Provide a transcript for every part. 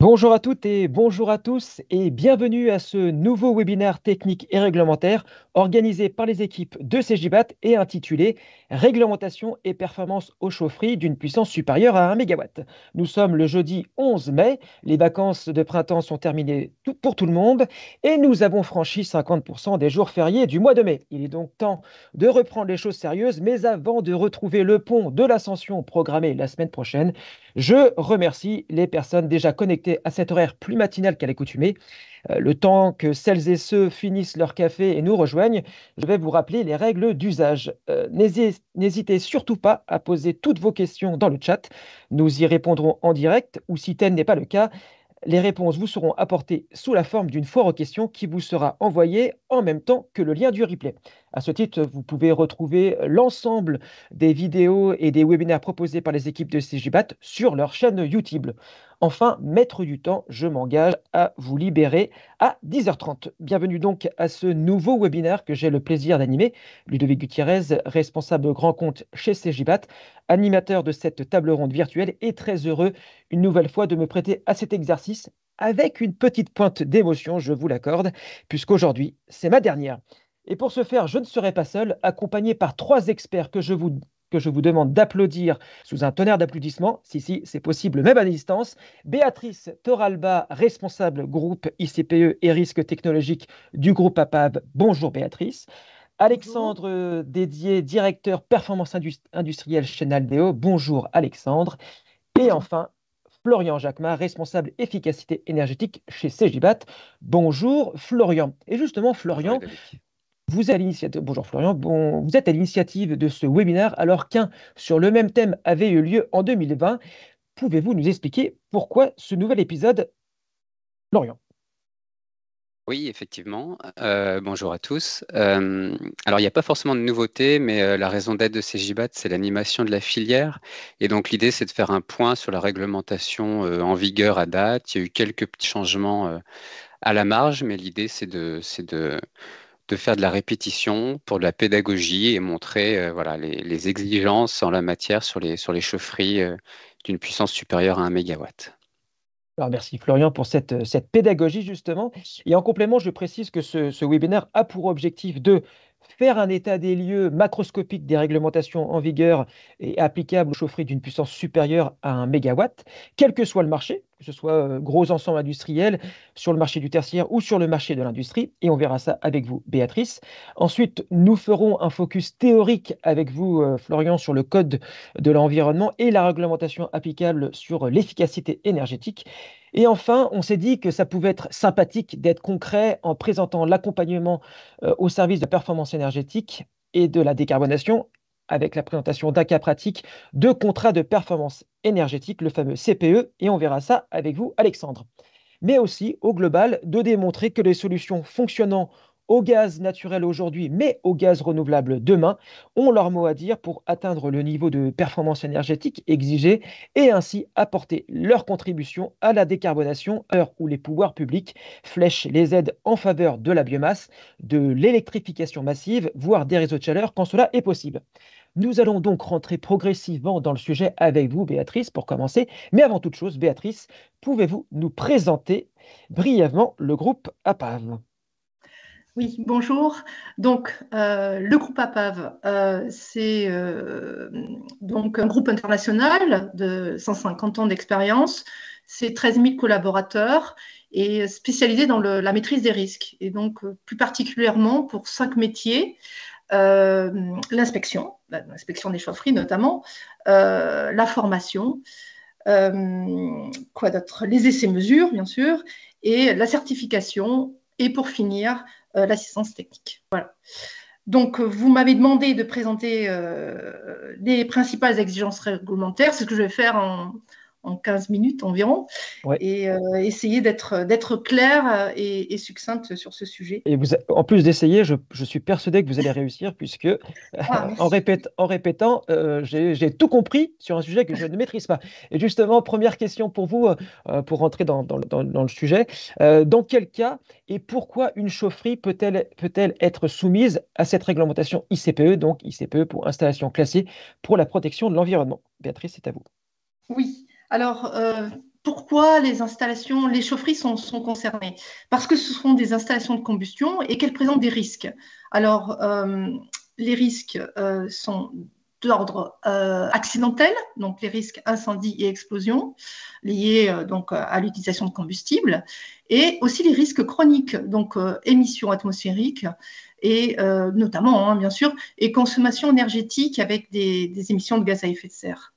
Bonjour à toutes et bonjour à tous et bienvenue à ce nouveau webinaire technique et réglementaire organisé par les équipes de CGBAT et intitulé Réglementation et performance aux chaufferies d'une puissance supérieure à 1 MW. Nous sommes le jeudi 11 mai, les vacances de printemps sont terminées pour tout le monde et nous avons franchi 50% des jours fériés du mois de mai. Il est donc temps de reprendre les choses sérieuses, mais avant de retrouver le pont de l'Ascension programmé la semaine prochaine, je remercie les personnes déjà connectées à cet horaire plus matinal qu'à l'accoutumée. Le temps que celles et ceux finissent leur café et nous rejoignent, je vais vous rappeler les règles d'usage. N'hésitez surtout pas à poser toutes vos questions dans le chat. Nous y répondrons en direct ou si tel n'est pas le cas, les réponses vous seront apportées sous la forme d'une foire aux questions qui vous sera envoyée en même temps que le lien du replay. À ce titre, vous pouvez retrouver l'ensemble des vidéos et des webinaires proposés par les équipes de CGBAT sur leur chaîne YouTube. Enfin, maître du temps, je m'engage à vous libérer à 10h30. Bienvenue donc à ce nouveau webinaire que j'ai le plaisir d'animer. Ludovic Gutiérrez, responsable grand compte chez CGBAT, animateur de cette table ronde virtuelle, est très heureux une nouvelle fois de me prêter à cet exercice avec une petite pointe d'émotion, je vous l'accorde, puisqu'aujourd'hui, c'est ma dernière. Et pour ce faire, je ne serai pas seul, accompagné par trois experts que je vous demande d'applaudir sous un tonnerre d'applaudissements. Si, c'est possible, même à distance. Béatrice Toralba, responsable groupe ICPE et risques technologiques du groupe APAV. Bonjour Béatrice. Bonjour. Alexandre Dédier, directeur performance industrielle chez Naldeo. Bonjour Alexandre. Et Bonjour. enfin, Florian Jacquemin, responsable efficacité énergétique chez CGBAT. Bonjour Florian. Et justement, Bonjour Florian, Ludovic. vous êtes à l'initiative, bonjour Florian, vous êtes à l'initiative de ce webinaire alors qu'un sur le même thème avait eu lieu en 2020. Pouvez-vous nous expliquer pourquoi ce nouvel épisode, Florian? Oui, effectivement. Bonjour à tous. Alors, il n'y a pas forcément de nouveauté, mais la raison d'être de CGBAT, c'est l'animation de la filière. Et donc, l'idée, c'est de faire un point sur la réglementation en vigueur à date. Il y a eu quelques petits changements à la marge, mais l'idée, c'est de faire de la répétition pour de la pédagogie et montrer voilà, les exigences en la matière sur les chaufferies d'une puissance supérieure à 1 mégawatt. Alors, merci Florian pour cette pédagogie justement. Et en complément, je précise que ce webinaire a pour objectif de faire un état des lieux macroscopique des réglementations en vigueur et applicables aux chaufferies d'une puissance supérieure à 1 mégawatt, quel que soit le marché, que ce soit gros ensemble industriel, sur le marché du tertiaire ou sur le marché de l'industrie. Et on verra ça avec vous, Béatrice. Ensuite, nous ferons un focus théorique avec vous, Florian, sur le code de l'environnement et la réglementation applicable sur l'efficacité énergétique. Et enfin, on s'est dit que ça pouvait être sympathique d'être concret en présentant l'accompagnement au service de performance énergétique et de la décarbonation avec la présentation d'un cas pratique de contrat de performance énergétique, le fameux CPE, et on verra ça avec vous, Alexandre. Mais aussi, au global, de démontrer que les solutions fonctionnant au gaz naturel aujourd'hui, mais au gaz renouvelable demain, ont leur mot à dire pour atteindre le niveau de performance énergétique exigé et ainsi apporter leur contribution à la décarbonation à l'heure où les pouvoirs publics flèchent les aides en faveur de la biomasse, de l'électrification massive, voire des réseaux de chaleur quand cela est possible. Nous allons donc rentrer progressivement dans le sujet avec vous, Béatrice, pour commencer. Mais avant toute chose, Béatrice, pouvez-vous nous présenter brièvement le groupe APAV? Oui, bonjour. Donc, le groupe APAV, c'est donc un groupe international de 150 ans d'expérience. C'est 13 000 collaborateurs et spécialisé dans la maîtrise des risques. Et donc, plus particulièrement pour 5 métiers, l'inspection des chaufferies notamment, la formation, quoi d'autre? Les essais-mesures, bien sûr, et la certification, et pour finir, l'assistance technique. Voilà. Donc, vous m'avez demandé de présenter les principales exigences réglementaires. C'est ce que je vais faire en 15 minutes environ Ouais. et essayer d'être claire et succincte sur ce sujet. Et vous, en plus d'essayer, je suis persuadé que vous allez réussir puisque Ah, merci. en répétant, j'ai tout compris sur un sujet que je ne maîtrise pas. Et justement, première question pour vous, pour rentrer dans le sujet. Dans quel cas et pourquoi une chaufferie peut-elle être soumise à cette réglementation ICPE, donc ICPE pour installation classée pour la protection de l'environnement? Béatrice, c'est à vous. Oui. Alors, pourquoi les chaufferies sont concernées? Parce que ce sont des installations de combustion et qu'elles présentent des risques. Alors, les risques sont d'ordre accidentel, donc les risques incendie et explosion liés donc à l'utilisation de combustibles, et aussi les risques chroniques, donc émissions atmosphériques et notamment, bien sûr, et consommation énergétique avec des émissions de gaz à effet de serre.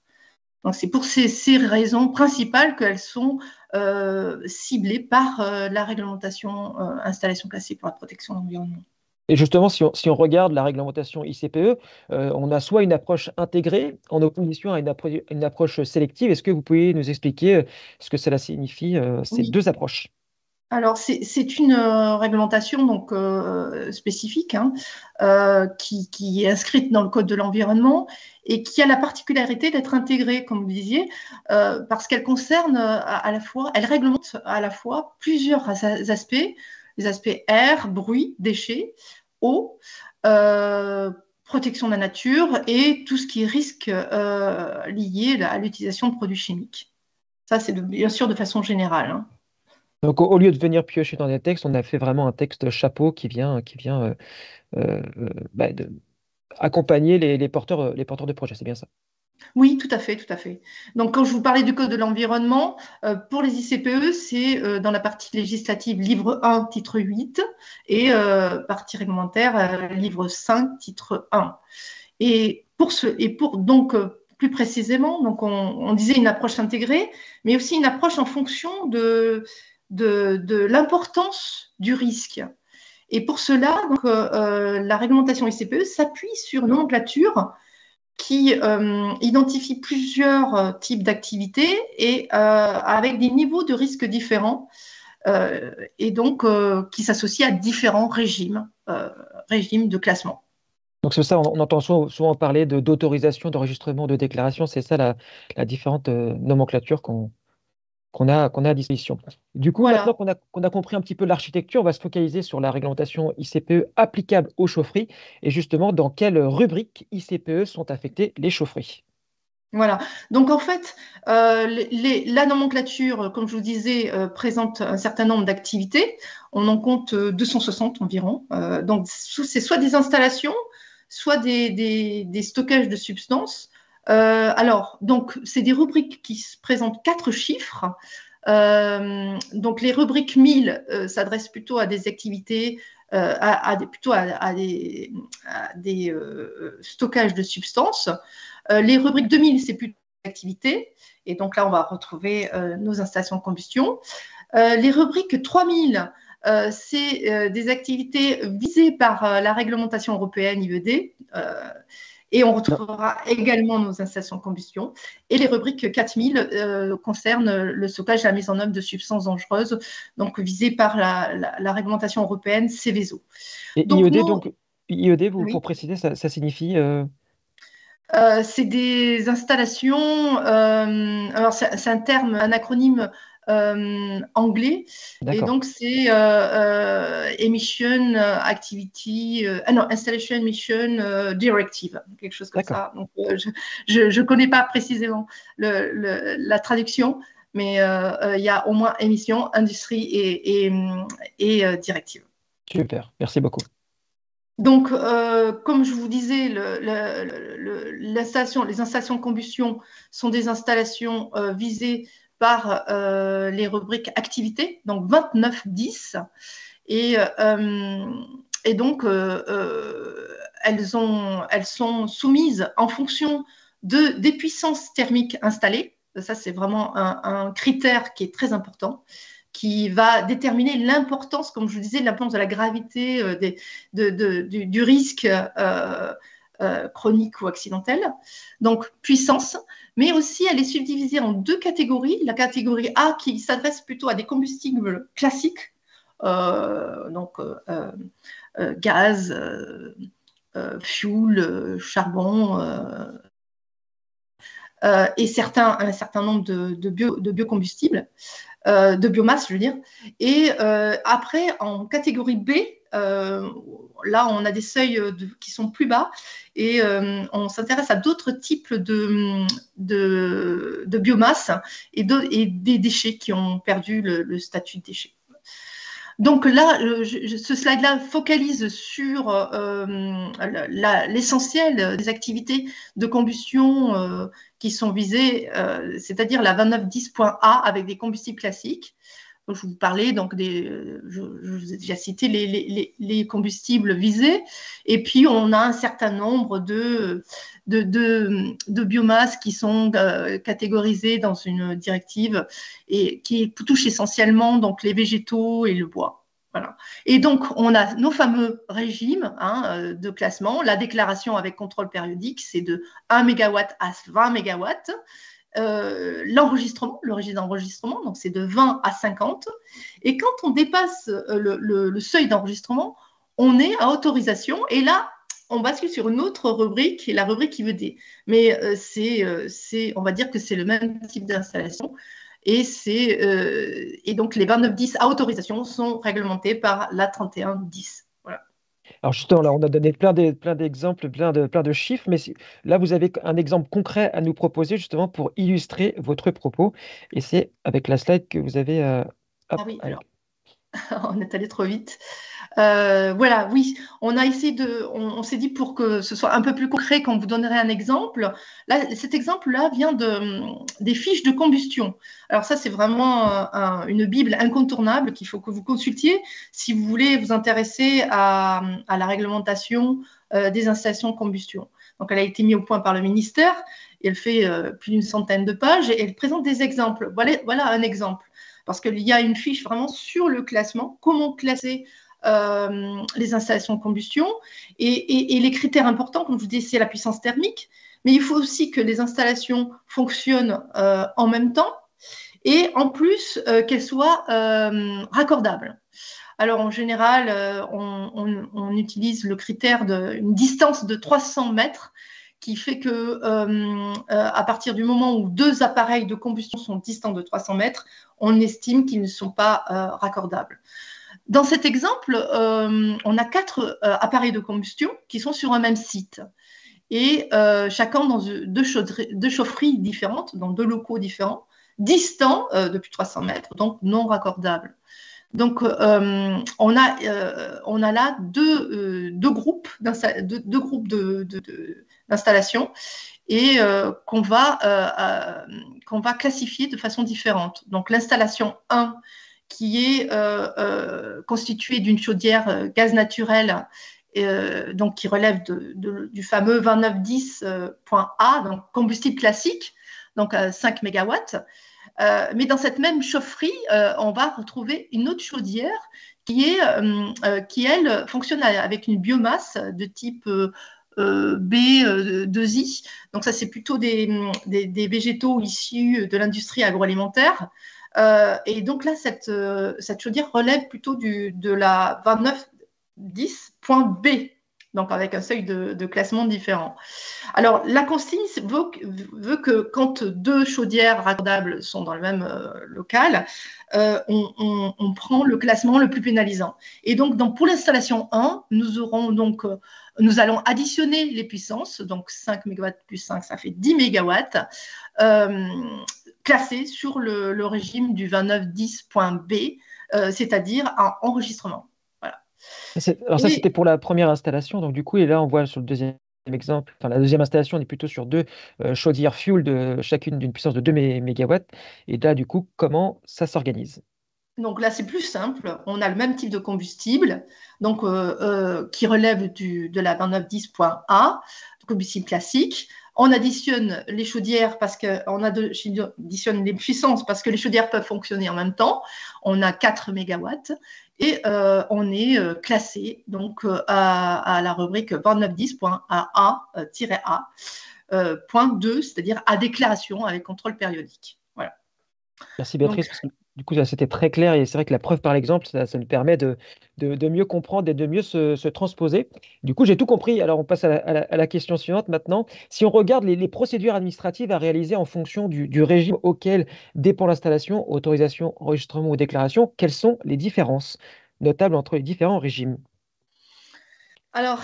Donc c'est pour ces raisons principales qu'elles sont ciblées par la réglementation installation classée pour la protection de l'environnement. Et justement, si on regarde la réglementation ICPE, on a soit une approche intégrée en opposition à une approche sélective. Est-ce que vous pouvez nous expliquer ce que cela signifie, ces Oui. deux approches? Alors, c'est une réglementation donc, spécifique hein, qui est inscrite dans le Code de l'environnement et qui a la particularité d'être intégrée, comme vous disiez, parce qu'elle concerne à la fois, elle réglemente à la fois plusieurs aspects, les aspects air, bruit, déchets, eau, protection de la nature et tout ce qui est risque lié à l'utilisation de produits chimiques. Ça, c'est bien sûr de façon générale. Hein. Donc, au lieu de venir piocher dans des textes, on a fait vraiment un texte chapeau qui vient bah, accompagner les porteurs de projets. C'est bien ça. Oui, tout à fait, tout à fait. Donc, quand je vous parlais du Code de l'environnement, pour les ICPE, c'est dans la partie législative, livre 1, titre 8, et partie réglementaire, livre 5, titre 1. Et pour donc, plus précisément, donc on disait une approche intégrée, mais aussi une approche en fonction de l'importance du risque. Et pour cela, donc, la réglementation ICPE s'appuie sur une nomenclature qui identifie plusieurs types d'activités et avec des niveaux de risque différents et donc qui s'associent à différents régimes de classement. Donc, c'est ça, on entend souvent parler d'autorisation, d'enregistrement, de déclaration. C'est ça la différente nomenclature qu'on a à disposition. Du coup, maintenant Voilà. qu'on a compris un petit peu l'architecture, on va se focaliser sur la réglementation ICPE applicable aux chaufferies et justement dans quelle rubrique ICPE sont affectées les chaufferies. Voilà. Donc en fait, la nomenclature, comme je vous disais, présente un certain nombre d'activités. On en compte 260 environ. Donc c'est soit des installations, soit des stockages de substances. Alors, donc c'est des rubriques qui présentent 4 chiffres. Donc les rubriques 1000 s'adressent plutôt à des activités, plutôt à des stockages de substances. Les rubriques 2000, c'est plutôt l'activité. Et donc là, on va retrouver nos installations de combustion. Les rubriques 3000, c'est des activités visées par la réglementation européenne IED. Et on retrouvera également nos installations de combustion. Et les rubriques 4000 concernent le stockage et la mise en œuvre de substances dangereuses, donc visées par la réglementation européenne Seveso. Et Donc, IED, pour oui. préciser, ça signifie C'est des installations, alors c'est un terme, un acronyme anglais, et d'accord. donc c'est Emission Activity, non, Installation Emission Directive, quelque chose comme D'accord. ça. Donc, je ne connais pas précisément la traduction, mais il y a au moins émission, industrie et directive. Super. Merci beaucoup. Donc, comme je vous disais, les installations de combustion sont des installations visées par les rubriques activités, donc 29-10. Et, et donc, elles sont soumises en fonction des puissances thermiques installées. Ça, c'est vraiment un critère qui est très important, qui va déterminer l'importance, comme je vous disais, l'importance de la gravité du risque chronique ou accidentel. Donc, puissance, mais aussi elle est subdivisée en 2 catégories. La catégorie A qui s'adresse plutôt à des combustibles classiques, donc gaz, fuel, charbon, et un certain nombre de biocombustibles. De biomasse, je veux dire. Et après, en catégorie B, là, on a des seuils qui sont plus bas et on s'intéresse à d'autres types de biomasse et des déchets qui ont perdu le statut de déchets. Donc là, ce slide-là focalise sur l'essentiel des activités de combustion qui sont visées, c'est-à-dire la 2910.A avec des combustibles classiques. Donc, je vous parlais, donc je vous ai déjà cité les combustibles visés. Et puis, on a un certain nombre de biomasses qui sont catégorisées dans une directive et qui touchent essentiellement donc, les végétaux et le bois. Voilà. Et donc, on a nos fameux régimes de classement. La déclaration avec contrôle périodique, c'est de 1 MW à 20 MW. L'enregistrement, le régime d'enregistrement, donc c'est de 20 à 50. Et quand on dépasse le seuil d'enregistrement, on est à autorisation. Et là, on bascule sur une autre rubrique, qui est la rubrique IVD. Mais on va dire que c'est le même type d'installation. Et donc, les 2910 à autorisation sont réglementés par la 3110. Voilà. Alors justement, là, on a donné plein d'exemples, plein de chiffres, mais là, vous avez un exemple concret à nous proposer justement pour illustrer votre propos. Et c'est avec la slide que vous avez... Ah oui, alors, on est allé trop vite. Voilà, oui, on a essayé on s'est dit pour que ce soit un peu plus concret quand vous donnerez un exemple. Là, cet exemple-là vient des fiches de combustion. Alors ça, c'est vraiment une bible incontournable qu'il faut que vous consultiez si vous voulez vous intéresser à la réglementation des installations de combustion. Donc, elle a été mise au point par le ministère et elle fait plus d'une centaine de pages et elle présente des exemples. Voilà un exemple. Parce qu'il y a une fiche vraiment sur le classement, comment classer les installations de combustion et les critères importants, comme je vous dis, c'est la puissance thermique, mais il faut aussi que les installations fonctionnent en même temps et en plus qu'elles soient raccordables. Alors en général, on utilise le critère d'une distance de 300 mètres qui fait que à partir du moment où deux appareils de combustion sont distants de 300 mètres, on estime qu'ils ne sont pas raccordables. Dans cet exemple, on a 4 appareils de combustion qui sont sur un même site et chacun dans deux chaufferies différentes, dans 2 locaux différents, distants de plus de 300 mètres, donc non raccordables. Donc, on a là deux groupes d'installation et qu'on va classifier de façon différente. Donc, l'installation 1, qui est constituée d'une chaudière gaz naturel, donc qui relève du fameux 2910.A, donc combustible classique, donc à 5 MW. Mais dans cette même chaufferie, on va retrouver une autre chaudière qui, elle, fonctionne avec une biomasse de type B2I. Donc ça, c'est plutôt des végétaux issus de l'industrie agroalimentaire. Et donc là, cette chaudière relève plutôt de la 2910.B, donc avec un seuil de classement différent. Alors, la consigne veut que quand 2 chaudières raccordables sont dans le même local, on prend le classement le plus pénalisant. Et donc, pour l'installation 1, nous allons additionner les puissances, donc 5 MW plus 5, ça fait 10 MW, classés sur le régime du 2910.B, c'est-à-dire un enregistrement. Voilà. Alors ça, c'était pour la première installation. Donc du coup, et là, on voit sur le deuxième exemple, enfin la deuxième installation, on est plutôt sur 2 chaudières fuel chacune d'une puissance de 2 MW. Et là, du coup, comment ça s'organise? Donc là, c'est plus simple. On a le même type de combustible, donc qui relève de la 2910.A, combustible classique. On additionne les chaudières parce qu'on additionne les puissances parce que les chaudières peuvent fonctionner en même temps. On a 4 MW et on est classé donc à la rubrique 2910.A-A-A, point 2, c'est-à-dire à déclaration avec contrôle périodique. Voilà. Merci Béatrice, parce que du coup, ça c'était très clair et c'est vrai que la preuve par l'exemple, ça nous permet de mieux comprendre et de mieux se transposer. Du coup, j'ai tout compris. Alors, on passe à la question suivante maintenant. Si on regarde les procédures administratives à réaliser en fonction du régime auquel dépend l'installation, autorisation, enregistrement ou déclaration, quelles sont les différences notables entre les différents régimes? Alors,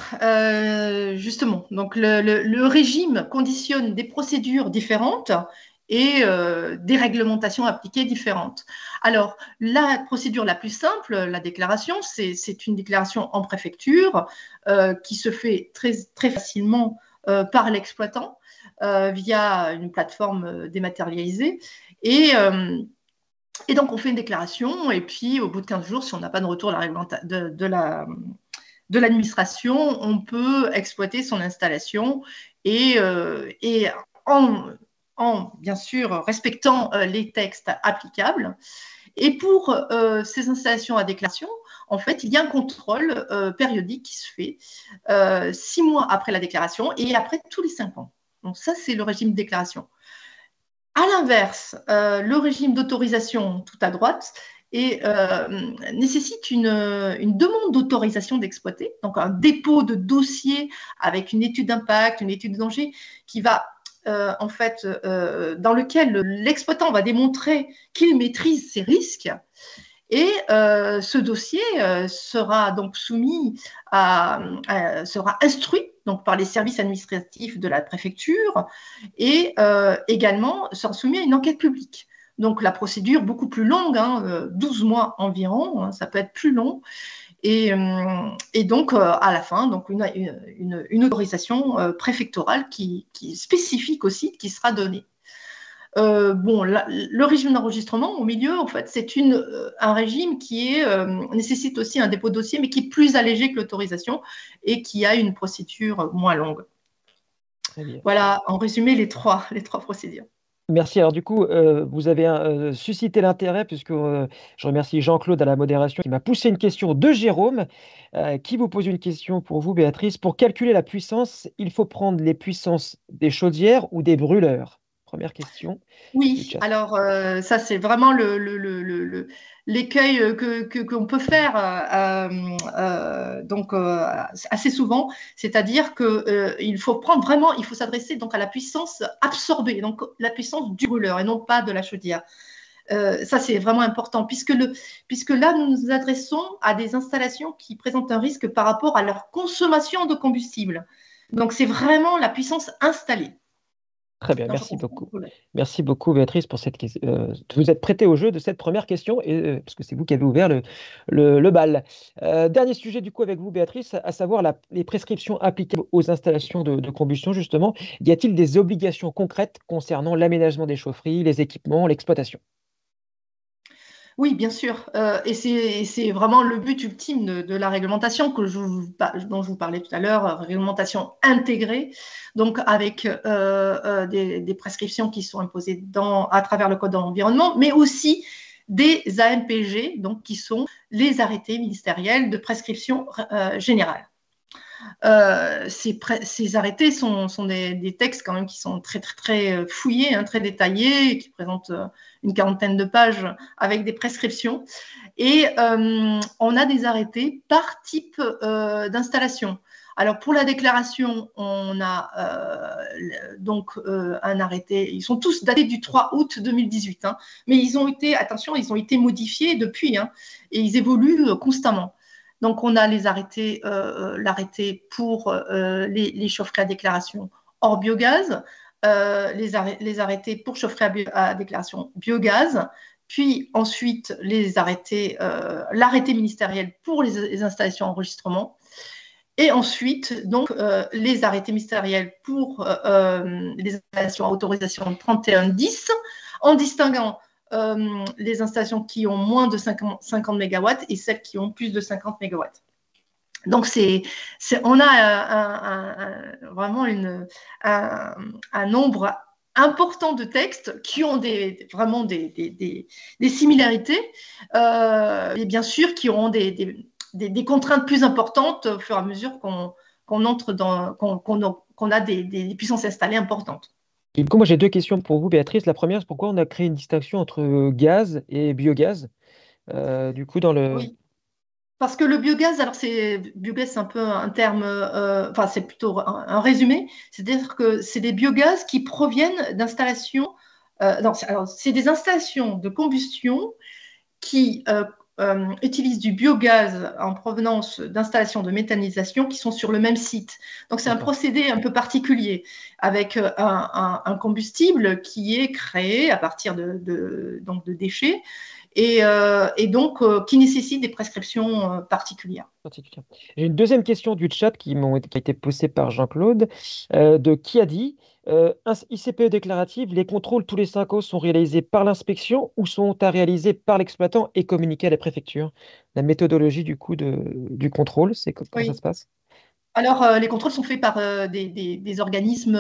justement, donc le régime conditionne des procédures différentes et des réglementations appliquées différentes. Alors, la procédure la plus simple, la déclaration, c'est une déclaration en préfecture qui se fait très, très facilement par l'exploitant via une plateforme dématérialisée. Et, euh, et donc, on fait une déclaration et puis au bout de 15 jours, si on n'a pas de retour de l'administration, on peut exploiter son installation et bien sûr respectant les textes applicables. Et pour ces installations à déclaration, en fait, il y a un contrôle périodique qui se fait 6 mois après la déclaration et après tous les 5 ans. Donc ça, c'est le régime de déclaration. À l'inverse, le régime d'autorisation tout à droite nécessite une demande d'autorisation d'exploiter, donc un dépôt de dossier avec une étude d'impact, une étude de danger qui va en fait dans lequel l'exploitant va démontrer qu'il maîtrise ses risques. Et ce dossier sera donc sera instruit donc par les services administratifs de la préfecture et également sera soumis à une enquête publique. Donc la procédure beaucoup plus longue, 12 mois environ, ça peut être plus long. Et donc à la fin, donc une autorisation préfectorale qui est spécifique aussi qui sera donnée. Bon, le régime d'enregistrement au milieu, en fait, c'est un régime qui nécessite aussi un dépôt de dossier, mais qui est plus allégé que l'autorisation et qui a une procédure moins longue. Très bien. Voilà, en résumé, les trois procédures. Merci. Alors du coup, vous avez suscité l'intérêt puisque je remercie Jean-Claude à la modération qui m'a poussé une question de Jérôme qui vous pose une question pour vous, Béatrice. Pour calculer la puissance, il faut prendre les puissances des chaudières ou des brûleurs? Première question du Oui, chat. alors ça c'est vraiment l'écueil qu'on peut faire donc assez souvent, c'est-à-dire que il faut prendre vraiment, il faut s'adresser donc à la puissance absorbée, donc la puissance du brûleur et non pas de la chaudière. Ça c'est vraiment important puisque là nous nous adressons à des installations qui présentent un risque par rapport à leur consommation de combustible. Donc c'est vraiment la puissance installée. Très bien, Donc, je merci comprends le beaucoup. problème. Merci beaucoup, Béatrice, pour cette question. Vous êtes prêtée au jeu de cette première question, parce que c'est vous qui avez ouvert le bal. Dernier sujet, du coup, avec vous, Béatrice, à savoir les prescriptions applicables aux installations de combustion, justement. Y a-t-il des obligations concrètes concernant l'aménagement des chaufferies, les équipements, l'exploitation? Oui, bien sûr. Et c'est vraiment le but ultime de la réglementation dont je vous parlais tout à l'heure, réglementation intégrée, donc avec des prescriptions qui sont imposées à travers le Code de l'environnement, mais aussi des AMPG, donc qui sont les arrêtés ministériels de prescription générale. Ces arrêtés sont des textes quand même qui sont très, très, très fouillés, très détaillés, qui présentent une quarantaine de pages avec des prescriptions. Et on a des arrêtés par type d'installation. Alors pour la déclaration, on a donc un arrêté, ils sont tous datés du 3 août 2018, mais attention, ils ont été modifiés depuis, et ils évoluent constamment. Donc, on a l'arrêté pour les chaufferies à déclaration hors biogaz, les arrêtés pour chaufferie à déclaration biogaz, puis ensuite l'arrêté ministériel pour les installations enregistrement, et ensuite donc les arrêtés ministériels pour les installations à autorisation 3110, en distinguant les installations qui ont moins de 50 MW et celles qui ont plus de 50 MW. Donc, on a vraiment un nombre important de textes qui ont vraiment des similarités et bien sûr qui auront des contraintes plus importantes au fur et à mesure qu'on a des puissances installées importantes. Et du coup, moi, j'ai deux questions pour vous, Béatrice. La première, c'est pourquoi on a créé une distinction entre gaz et biogaz? Du coup, dans le... Oui. Parce que le biogaz, biogaz, c'est un peu un terme, enfin, c'est plutôt un résumé, c'est-à-dire que c'est des biogaz qui proviennent d'installations, non, alors, c'est des installations de combustion qui utilisent du biogaz en provenance d'installations de méthanisation qui sont sur le même site. Donc, c'est un procédé un peu particulier avec un combustible qui est créé à partir donc de déchets et donc qui nécessite des prescriptions particulières. J'ai une deuxième question du chat qui a été posée par Jean-Claude, qui a dit ICPE déclarative, les contrôles tous les 5 ans sont réalisés par l'inspection ou sont à réaliser par l'exploitant et communiqués à la préfecture? La méthodologie du coup du contrôle, c'est comment ça se passe? Alors, les contrôles sont faits par des organismes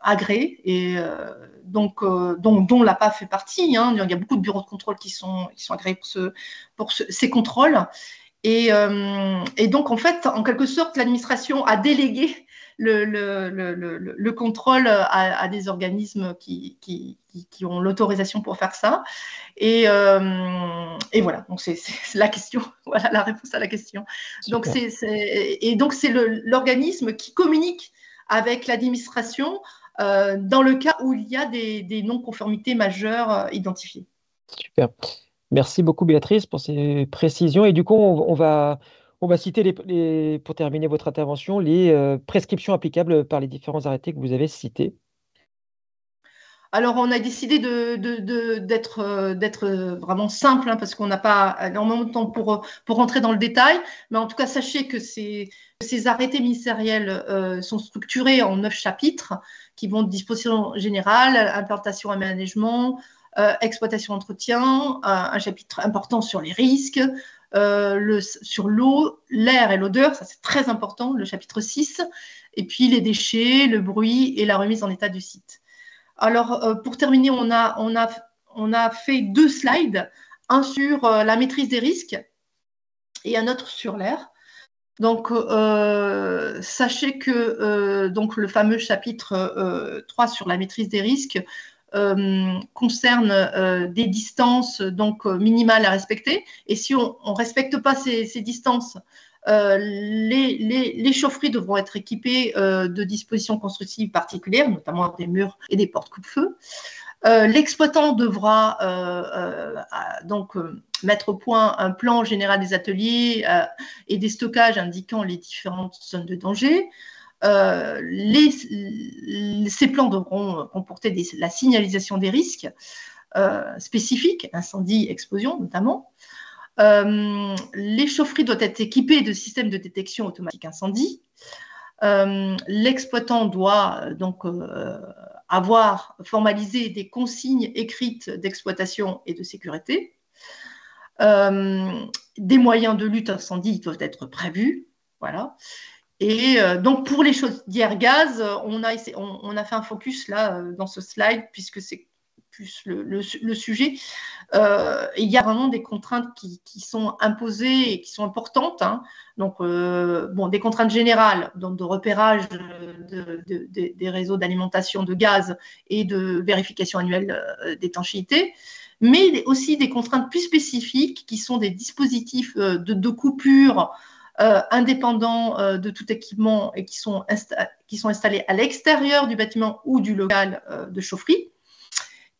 agréés et dont l'APA fait partie. Hein. Il y a beaucoup de bureaux de contrôle qui sont agréés pour ces contrôles. Et donc, en fait, en quelque sorte, l'administration a délégué le contrôle à des organismes qui ont l'autorisation pour faire ça. Et voilà, donc c'est la question, voilà la réponse à la question. Donc c'est l'organisme qui communique avec l'administration dans le cas où il y a des non-conformités majeures identifiées. Super. Merci beaucoup Béatrice pour ces précisions. Et du coup, on va citer, pour terminer votre intervention, les prescriptions applicables par les différents arrêtés que vous avez cités. Alors, on a décidé d'être vraiment simple, hein, parce qu'on n'a pas énormément de temps pour rentrer dans le détail. Mais en tout cas, sachez que ces arrêtés ministériels sont structurés en 9 chapitres qui vont de disposition générale, implantation et management, exploitation, entretien, un chapitre important sur les risques, sur l'eau, l'air et l'odeur, ça c'est très important, le chapitre 6, et puis les déchets, le bruit et la remise en état du site. Alors, pour terminer, on a fait 2 slides, un sur la maîtrise des risques et un autre sur l'air. Donc, sachez que donc, le fameux chapitre 3 sur la maîtrise des risques concerne des distances donc, minimales à respecter. Et si on ne respecte pas ces distances, les chaufferies devront être équipées de dispositions constructives particulières, notamment des murs et des portes coupe-feu. L'exploitant devra donc mettre au point un plan général des ateliers et des stockages indiquant les différentes zones de danger. Ces plans devront comporter la signalisation des risques spécifiques, incendie, explosion notamment. Les chaufferies doivent être équipées de systèmes de détection automatique incendie. L'exploitant doit donc avoir formalisé des consignes écrites d'exploitation et de sécurité. Des moyens de lutte incendie doivent être prévus. Voilà. Et donc, pour les chaudières gaz, on a fait un focus là dans ce slide, puisque c'est plus le sujet. Il y a vraiment des contraintes qui sont imposées et qui sont importantes. Hein. Donc, des contraintes générales, donc de repérage des réseaux d'alimentation de gaz et de vérification annuelle d'étanchéité, mais aussi des contraintes plus spécifiques qui sont des dispositifs de coupure indépendants de tout équipement et qui sont installés à l'extérieur du bâtiment ou du local de chaufferie,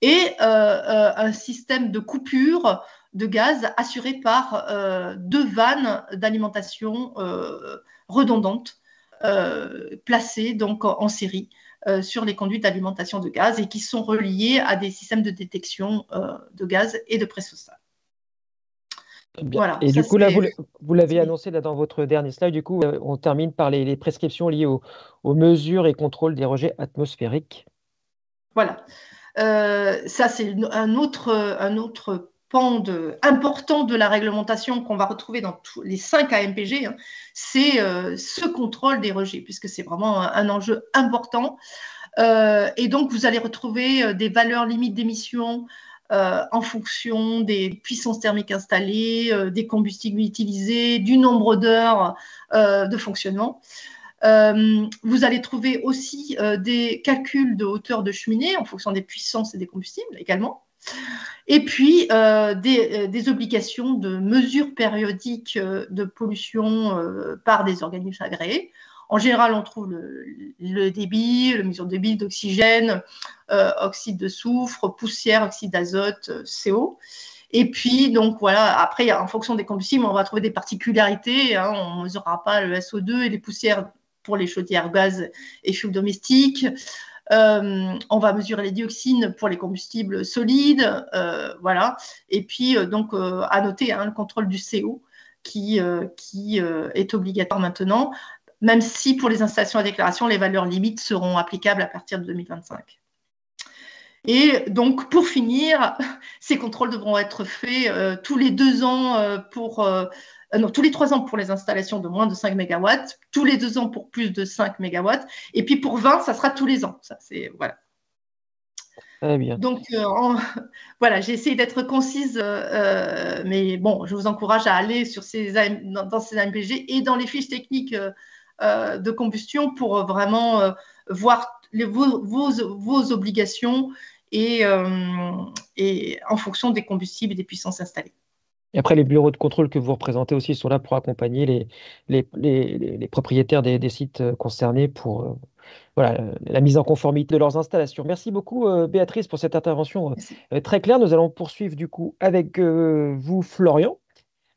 et un système de coupure de gaz assuré par 2 vannes d'alimentation redondantes placées donc en série sur les conduites d'alimentation de gaz et qui sont reliées à des systèmes de détection de gaz et de pressostat. Voilà, et du coup, là, vous l'avez annoncé là, dans votre dernier slide, du coup, on termine par les prescriptions liées aux mesures et contrôles des rejets atmosphériques. Voilà. Ça, c'est un autre pan important de la réglementation qu'on va retrouver dans tous les 5 AMPG, hein. C'est ce contrôle des rejets, puisque c'est vraiment un enjeu important. Et donc, vous allez retrouver des valeurs limites d'émission en fonction des puissances thermiques installées, des combustibles utilisés, du nombre d'heures de fonctionnement. Vous allez trouver aussi des calculs de hauteur de cheminée en fonction des puissances et des combustibles également. Et puis, des obligations de mesure périodique de pollution par des organismes agréés. En général, on trouve le débit, la mesure de débit d'oxygène, oxyde de soufre, poussière, oxyde d'azote, CO. Et puis, donc voilà, après, en fonction des combustibles, on va trouver des particularités. Hein, on ne mesurera pas le SO2 et les poussières pour les chaudières gaz et fioul domestique. On va mesurer les dioxines pour les combustibles solides, voilà. Et puis, à noter le contrôle du CO qui est obligatoire maintenant, même si pour les installations à déclaration, les valeurs limites seront applicables à partir de 2025. Et donc, pour finir, ces contrôles devront être faits tous les 2 ans non, tous les 3 ans pour les installations de moins de 5 MW, tous les 2 ans pour plus de 5 MW, et puis pour 20, ça sera tous les ans. Ça, c'est, voilà. Très bien. Donc, voilà, j'ai essayé d'être concise, mais bon, je vous encourage à aller dans ces AMPG et dans les fiches techniques de combustion pour vraiment voir vos obligations et en fonction des combustibles et des puissances installées. Et après, les bureaux de contrôle que vous représentez aussi sont là pour accompagner les propriétaires des sites concernés pour voilà, la mise en conformité de leurs installations. Merci beaucoup, Béatrice, pour cette intervention très claire. Nous allons poursuivre du coup avec vous, Florian,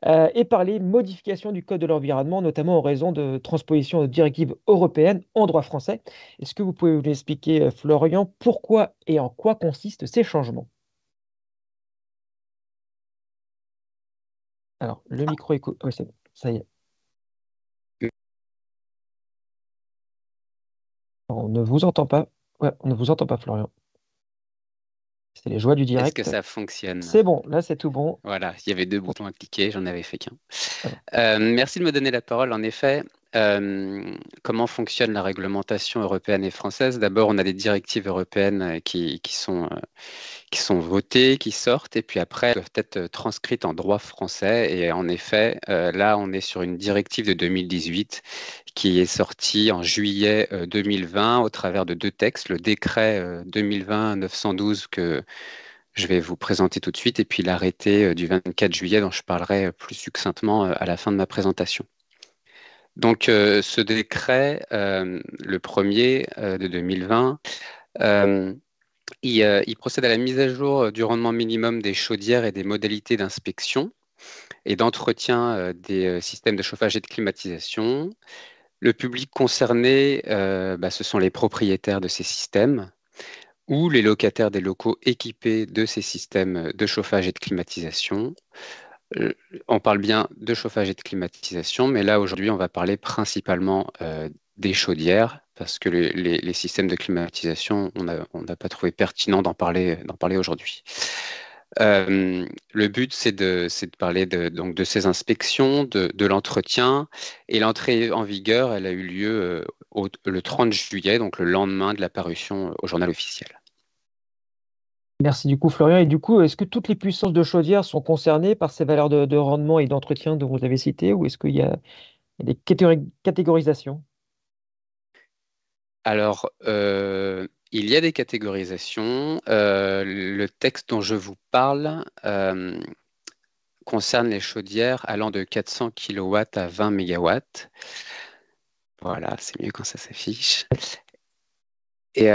et parler modification du Code de l'environnement, notamment en raison de transposition de directives européennes en droit français. Est-ce que vous pouvez nous expliquer, Florian, pourquoi et en quoi consistent ces changements? Alors, le micro est... Oui, c'est bon, ça y est. On ne vous entend pas. Ouais, on ne vous entend pas, Florian. C'est les joies du Est-ce que direct. ça fonctionne? C'est bon, là c'est tout bon. Voilà, il y avait 2 boutons à cliquer, j'en avais fait qu'un. Alors, Merci de me donner la parole. En effet, comment fonctionne la réglementation européenne et française? D'abord, on a des directives européennes qui sont votées, qui sortent, et puis après, elles doivent être transcrites en droit français. Et en effet, là, on est sur une directive de 2018 qui est sortie en juillet 2020 au travers de 2 textes, le décret 2020-912 que je vais vous présenter tout de suite, et puis l'arrêté du 24 juillet dont je parlerai plus succinctement à la fin de ma présentation. Donc, ce décret, le premier de 2020, il procède à la mise à jour du rendement minimum des chaudières et des modalités d'inspection et d'entretien des systèmes de chauffage et de climatisation. Le public concerné, ce sont les propriétaires de ces systèmes ou les locataires des locaux équipés de ces systèmes de chauffage et de climatisation. On parle bien de chauffage et de climatisation, mais là aujourd'hui on va parler principalement des chaudières, parce que les systèmes de climatisation, on n'a pas trouvé pertinent d'en parler aujourd'hui. Le but, c'est de parler donc de ces inspections, de l'entretien, et l'entrée en vigueur, elle a eu lieu le 30 juillet, donc le lendemain de la parution au journal officiel. merci du coup, Florian. Et du coup, est-ce que toutes les puissances de chaudière sont concernées par ces valeurs de rendement et d'entretien dont vous avez cité, ou est-ce qu'il y a des catégorisations? Alors, il y a des catégorisations. Le texte dont je vous parle concerne les chaudières allant de 400 kW à 20 MW. Voilà, c'est mieux quand ça s'affiche. Et,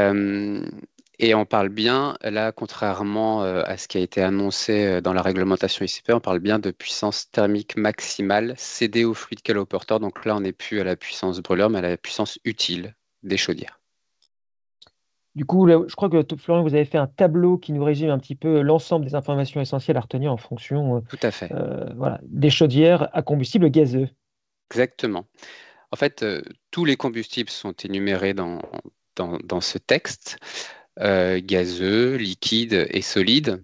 et on parle bien, là, contrairement à ce qui a été annoncé dans la réglementation ICP, on parle bien de puissance thermique maximale cédée au fluide caloporteur. Donc là, on n'est plus à la puissance brûleur, mais à la puissance utile des chaudières. Du coup, là, je crois que Florian, vous avez fait un tableau qui nous résume un petit peu l'ensemble des informations essentielles à retenir en fonction Tout à fait. voilà, des chaudières à combustible gazeux. Exactement. En fait, tous les combustibles sont énumérés dans ce texte, gazeux, liquide et solide.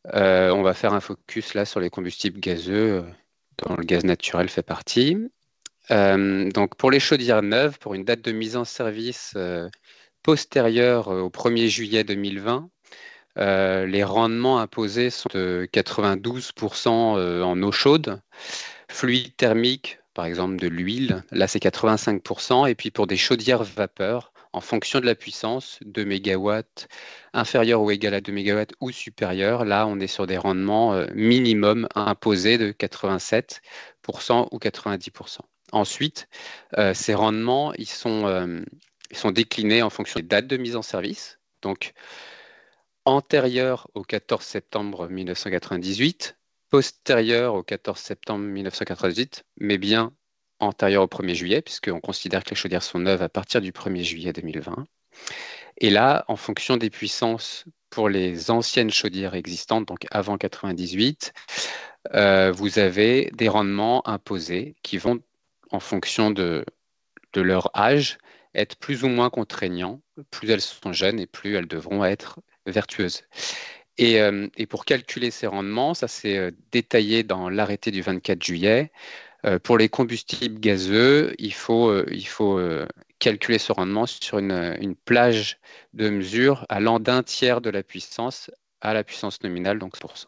On va faire un focus là sur les combustibles gazeux, dont le gaz naturel fait partie. Donc pour les chaudières neuves, pour une date de mise en service postérieure au 1er juillet 2020, les rendements imposés sont de 92% en eau chaude, fluide thermique, par exemple de l'huile, là c'est 85%, et puis pour des chaudières vapeur, en fonction de la puissance, 2 MW, inférieur ou égal à 2 MW ou supérieur, là on est sur des rendements minimum imposés de 87% ou 90%. Ensuite, ces rendements, ils sont déclinés en fonction des dates de mise en service. Donc, antérieure au 14 septembre 1998, postérieure au 14 septembre 1998, mais bien antérieure au 1er juillet, puisqu'on considère que les chaudières sont neuves à partir du 1er juillet 2020. Et là, en fonction des puissances pour les anciennes chaudières existantes, donc avant 98, vous avez des rendements imposés qui vont, en fonction de leur âge, être plus ou moins contraignants. Plus elles sont jeunes et plus elles devront être vertueuses. Et pour calculer ces rendements, ça c'est détaillé dans l'arrêté du 24 juillet. Pour les combustibles gazeux, il faut calculer ce rendement sur une plage de mesure allant d'un tiers de la puissance à la puissance nominale, donc 100%.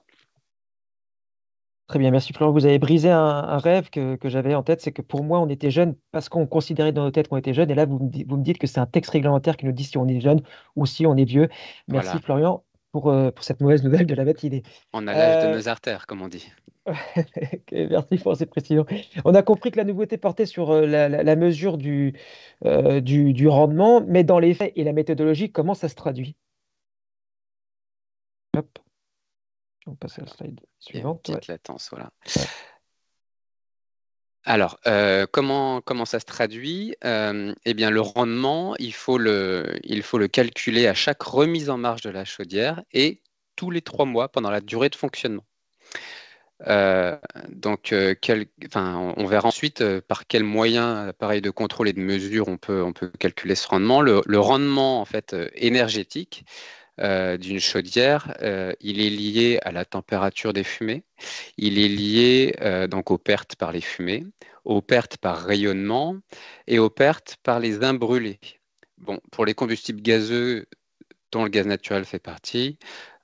Très bien, merci Florent. Vous avez brisé un rêve que j'avais en tête, c'est que pour moi, on était jeune parce qu'on considérait dans nos têtes qu'on était jeune. Et là, vous me dites que c'est un texte réglementaire qui nous dit si on est jeune ou si on est vieux. Merci Voilà, Florian pour cette mauvaise nouvelle de la matinée. on a l'âge de Euh, nos artères, comme on dit. ok, merci pour ces précisions. On a compris que la nouveauté portait sur la mesure du rendement, mais dans les faits et la méthodologie, comment ça se traduit? Hop, on passe à la Alors, slide il y a une suivante. Ouais. petite latence, voilà. Ouais. Alors, comment ça se traduit? Eh bien, le rendement, il faut le calculer à chaque remise en marche de la chaudière et tous les 3 mois pendant la durée de fonctionnement. Euh, donc, enfin, on verra ensuite par quels moyens, appareils de contrôle et de mesure, on peut calculer ce rendement. Le rendement, en fait, énergétique d'une chaudière, il est lié à la température des fumées, il est lié donc aux pertes par les fumées, aux pertes par rayonnement et aux pertes par les imbrûlés. Bon, pour les combustibles gazeux dont le gaz naturel fait partie,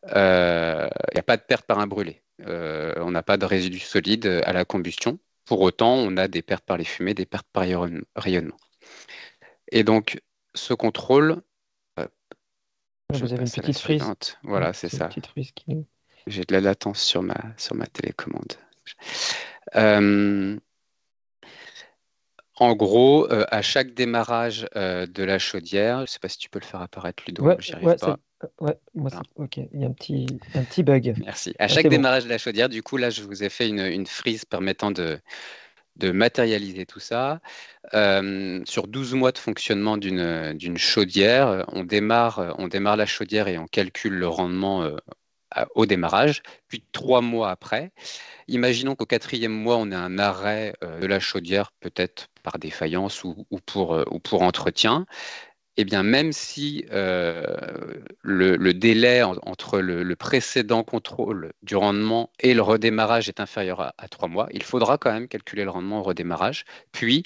il n'y a pas de perte par un brûlé. On n'a pas de résidus solides à la combustion. Pour autant, on a des pertes par les fumées, des pertes par rayonnement. Et donc, ce contrôle, je Vous avez une passe à la petite frise. suivante. Ouais, Voilà, c'est c'est une ça. petite frise qui. J'ai de la latence sur ma télécommande. Euh, En gros, à chaque démarrage de la chaudière, je ne sais pas si tu peux le faire apparaître, Ludo, Ouais, j'y arrive ouais, c'est. pas. Ouais, moi, Voilà. c'est. Ok, il y a un petit bug. Merci. À Ah, chaque c'est bon. démarrage de la chaudière, du coup, là, je vous ai fait une frise permettant de matérialiser tout ça. Sur 12 mois de fonctionnement d'une chaudière, on démarre la chaudière et on calcule le rendement au démarrage. Puis 3 mois après, imaginons qu'au 4e mois, on ait un arrêt de la chaudière, peut-être par défaillance ou pour entretien. Eh bien, même si le délai entre le précédent contrôle du rendement et le redémarrage est inférieur à 3 mois, il faudra quand même calculer le rendement au redémarrage, puis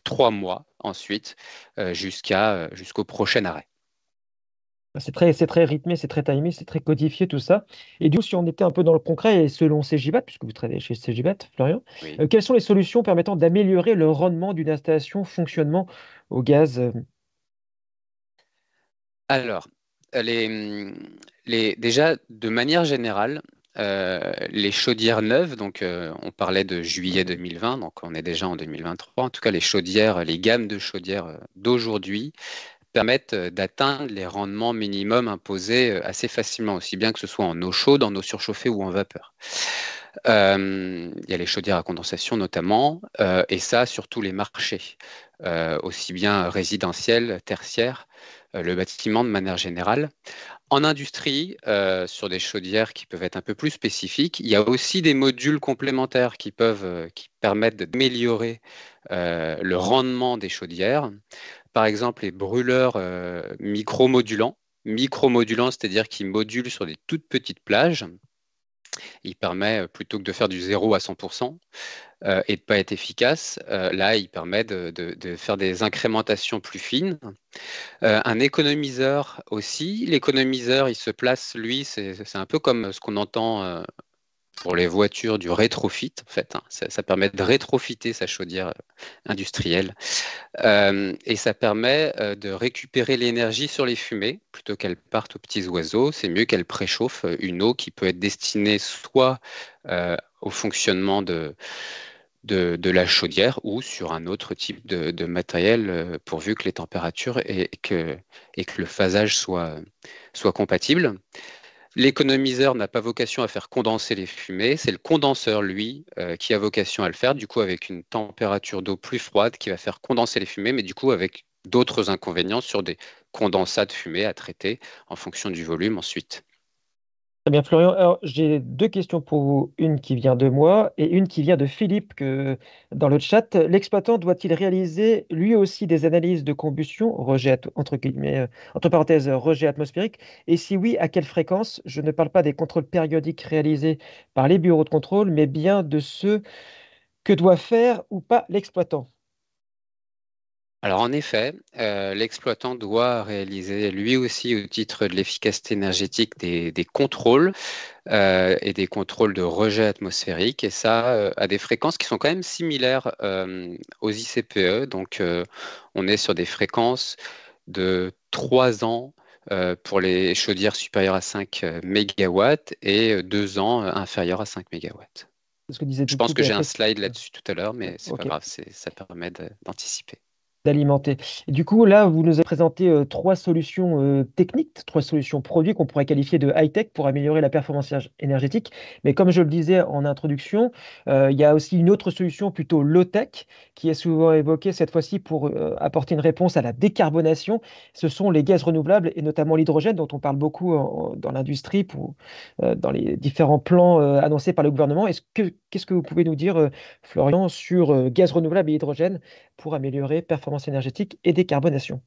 3 mois ensuite jusqu'au prochain arrêt. C'est très rythmé, c'est très timé, c'est très codifié tout ça. Et du coup, si on était un peu dans le concret et selon CGBAT, puisque vous travaillez chez CGBAT, Florian, Oui. quelles sont les solutions permettant d'améliorer le rendement d'une installation fonctionnement au gaz? Alors, déjà, de manière générale, les chaudières neuves, donc on parlait de juillet 2020, donc on est déjà en 2023. En tout cas, les chaudières, les gammes de chaudières d'aujourd'hui permettent d'atteindre les rendements minimums imposés assez facilement, aussi bien que ce soit en eau chaude, en eau surchauffée ou en vapeur. Il y a les chaudières à condensation notamment, et ça sur tous les marchés, aussi bien résidentiels, tertiaires, le bâtiment de manière générale. En industrie, sur des chaudières qui peuvent être un peu plus spécifiques, il y a aussi des modules complémentaires qui permettent d'améliorer le rendement des chaudières. Par exemple, les brûleurs micromodulants. Micromodulants, c'est-à-dire qu'ils modulent sur des toutes petites plages. Il permet, plutôt que de faire du 0 à 100% et de ne pas être efficace, là, il permet de faire des incrémentations plus fines. Un économiseur aussi. L'économiseur, il se place, lui, c'est un peu comme ce qu'on entend pour les voitures du rétrofit, en fait, hein. Ça permet de rétrofiter sa chaudière industrielle. Et ça permet de récupérer l'énergie sur les fumées plutôt qu'elles partent aux petits oiseaux. C'est mieux qu'elles préchauffent une eau qui peut être destinée soit au fonctionnement de la chaudière ou sur un autre type de matériel pourvu que les températures et que le phasage soit compatible. L'économiseur n'a pas vocation à faire condenser les fumées, c'est le condenseur, lui, qui a vocation à le faire, du coup avec une température d'eau plus froide qui va faire condenser les fumées, mais du coup avec d'autres inconvénients sur des condensats de fumée à traiter en fonction du volume ensuite. Très bien, Florian. Alors, j'ai deux questions pour vous. Une qui vient de moi et une qui vient de Philippe dans le chat. L'exploitant doit-il réaliser lui aussi des analyses de combustion, entre guillemets, entre parenthèses, rejet atmosphérique? Et si oui, à quelle fréquence? Je ne parle pas des contrôles périodiques réalisés par les bureaux de contrôle, mais bien de ceux que doit faire ou pas l'exploitant. Alors en effet, l'exploitant doit réaliser lui aussi au titre de l'efficacité énergétique des contrôles et des contrôles de rejet atmosphérique, et ça à des fréquences qui sont quand même similaires aux ICPE. Donc on est sur des fréquences de 3 ans pour les chaudières supérieures à 5 mégawatts et 2 ans inférieures à 5 mégawatts. C'est ce que disait Je du pense coup que j'ai un Béatrice. slide là-dessus tout à l'heure, mais c'est pas Ok. grave, ça permet d'anticiper. D'alimenter. Et du coup, là, vous nous avez présenté trois solutions techniques, trois solutions produits qu'on pourrait qualifier de high-tech pour améliorer la performance énergétique. Mais comme je le disais en introduction, il y a aussi une autre solution plutôt low-tech qui est souvent évoquée cette fois-ci pour apporter une réponse à la décarbonation. Ce sont les gaz renouvelables et notamment l'hydrogène dont on parle beaucoup dans l'industrie, dans les différents plans annoncés par le gouvernement. Qu'est-ce que vous pouvez nous dire, Florian, sur gaz renouvelable et hydrogène pour améliorer performance énergétique et décarbonation?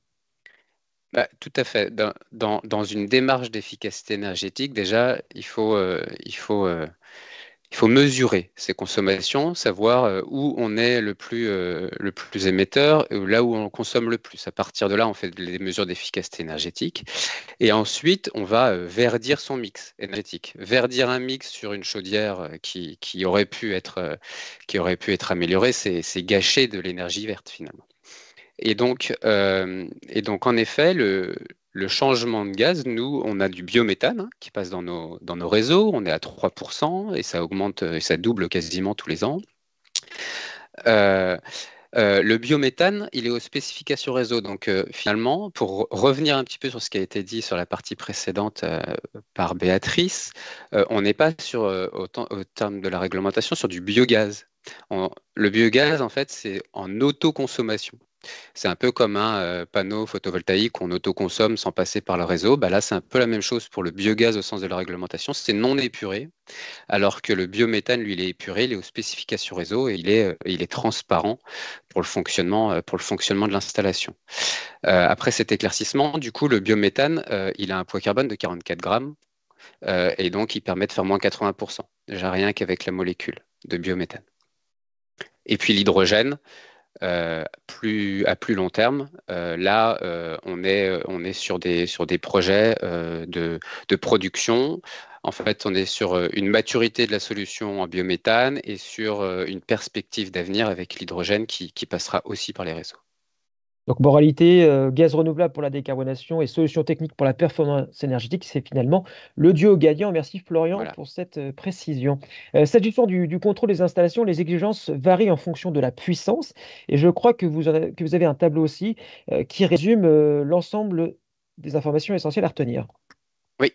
Bah, tout à fait. Dans une démarche d'efficacité énergétique, déjà, il faut mesurer ses consommations, savoir où on est le plus émetteur, et là où on consomme le plus. À partir de là, on fait des mesures d'efficacité énergétique. Et ensuite, on va verdir son mix énergétique. Verdir un mix sur une chaudière qui aurait pu être améliorée, c'est gâcher de l'énergie verte finalement. Et donc, en effet, le changement de gaz, nous, on a du biométhane qui passe dans nos réseaux. On est à 3% et ça augmente, et ça double quasiment tous les ans. Euh, le biométhane, il est aux spécifications réseau. Donc, finalement, pour revenir un petit peu sur ce qui a été dit sur la partie précédente par Béatrice, on n'est pas au terme de la réglementation sur du biogaz. Le biogaz, en fait, c'est en autoconsommation. C'est un peu comme un panneau photovoltaïque qu'on autoconsomme sans passer par le réseau. Bah là, c'est un peu la même chose pour le biogaz au sens de la réglementation. C'est non épuré, alors que le biométhane, lui, il est épuré, il est aux spécifications réseau et il est transparent pour le fonctionnement de l'installation. Après cet éclaircissement, du coup, le biométhane, il a un poids carbone de 44 grammes et donc il permet de faire moins 80%. Déjà rien qu'avec la molécule de biométhane. Et puis l'hydrogène, à plus long terme. Là, on est sur des projets de production. En fait, on est sur une maturité de la solution en biométhane et sur une perspective d'avenir avec l'hydrogène qui passera aussi par les réseaux. Donc, moralité, gaz renouvelable pour la décarbonation et solutions techniques pour la performance énergétique, c'est finalement le duo gagnant. Merci Florian Voilà. pour cette précision. S'agissant du contrôle des installations, les exigences varient en fonction de la puissance. Et je crois que que vous avez un tableau aussi qui résume l'ensemble des informations essentielles à retenir. Oui.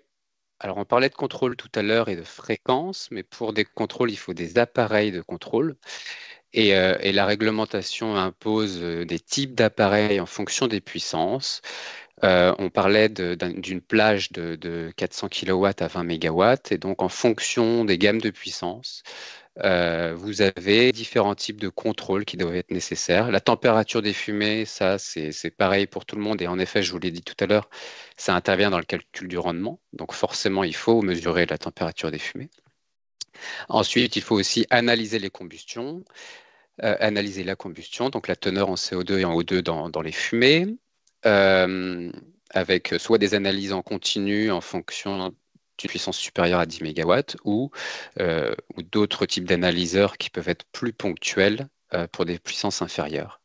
Alors, on parlait de contrôle tout à l'heure et de fréquence, mais pour des contrôles, il faut des appareils de contrôle. Et la réglementation impose des types d'appareils en fonction des puissances. On parlait d'une plage de 400 kilowatts à 20 mégawatts. Et donc, en fonction des gammes de puissance, vous avez différents types de contrôles qui doivent être nécessaires. La température des fumées, ça, c'est pareil pour tout le monde. Et en effet, je vous l'ai dit tout à l'heure, ça intervient dans le calcul du rendement. Donc, forcément, il faut mesurer la température des fumées. Ensuite, il faut aussi analyser les combustions, analyser la combustion, donc la teneur en CO2 et en O2 dans les fumées, euh, avec soit des analyses en continu en fonction d'une puissance supérieure à 10 mégawatts ou d'autres types d'analyseurs qui peuvent être plus ponctuels pour des puissances inférieures.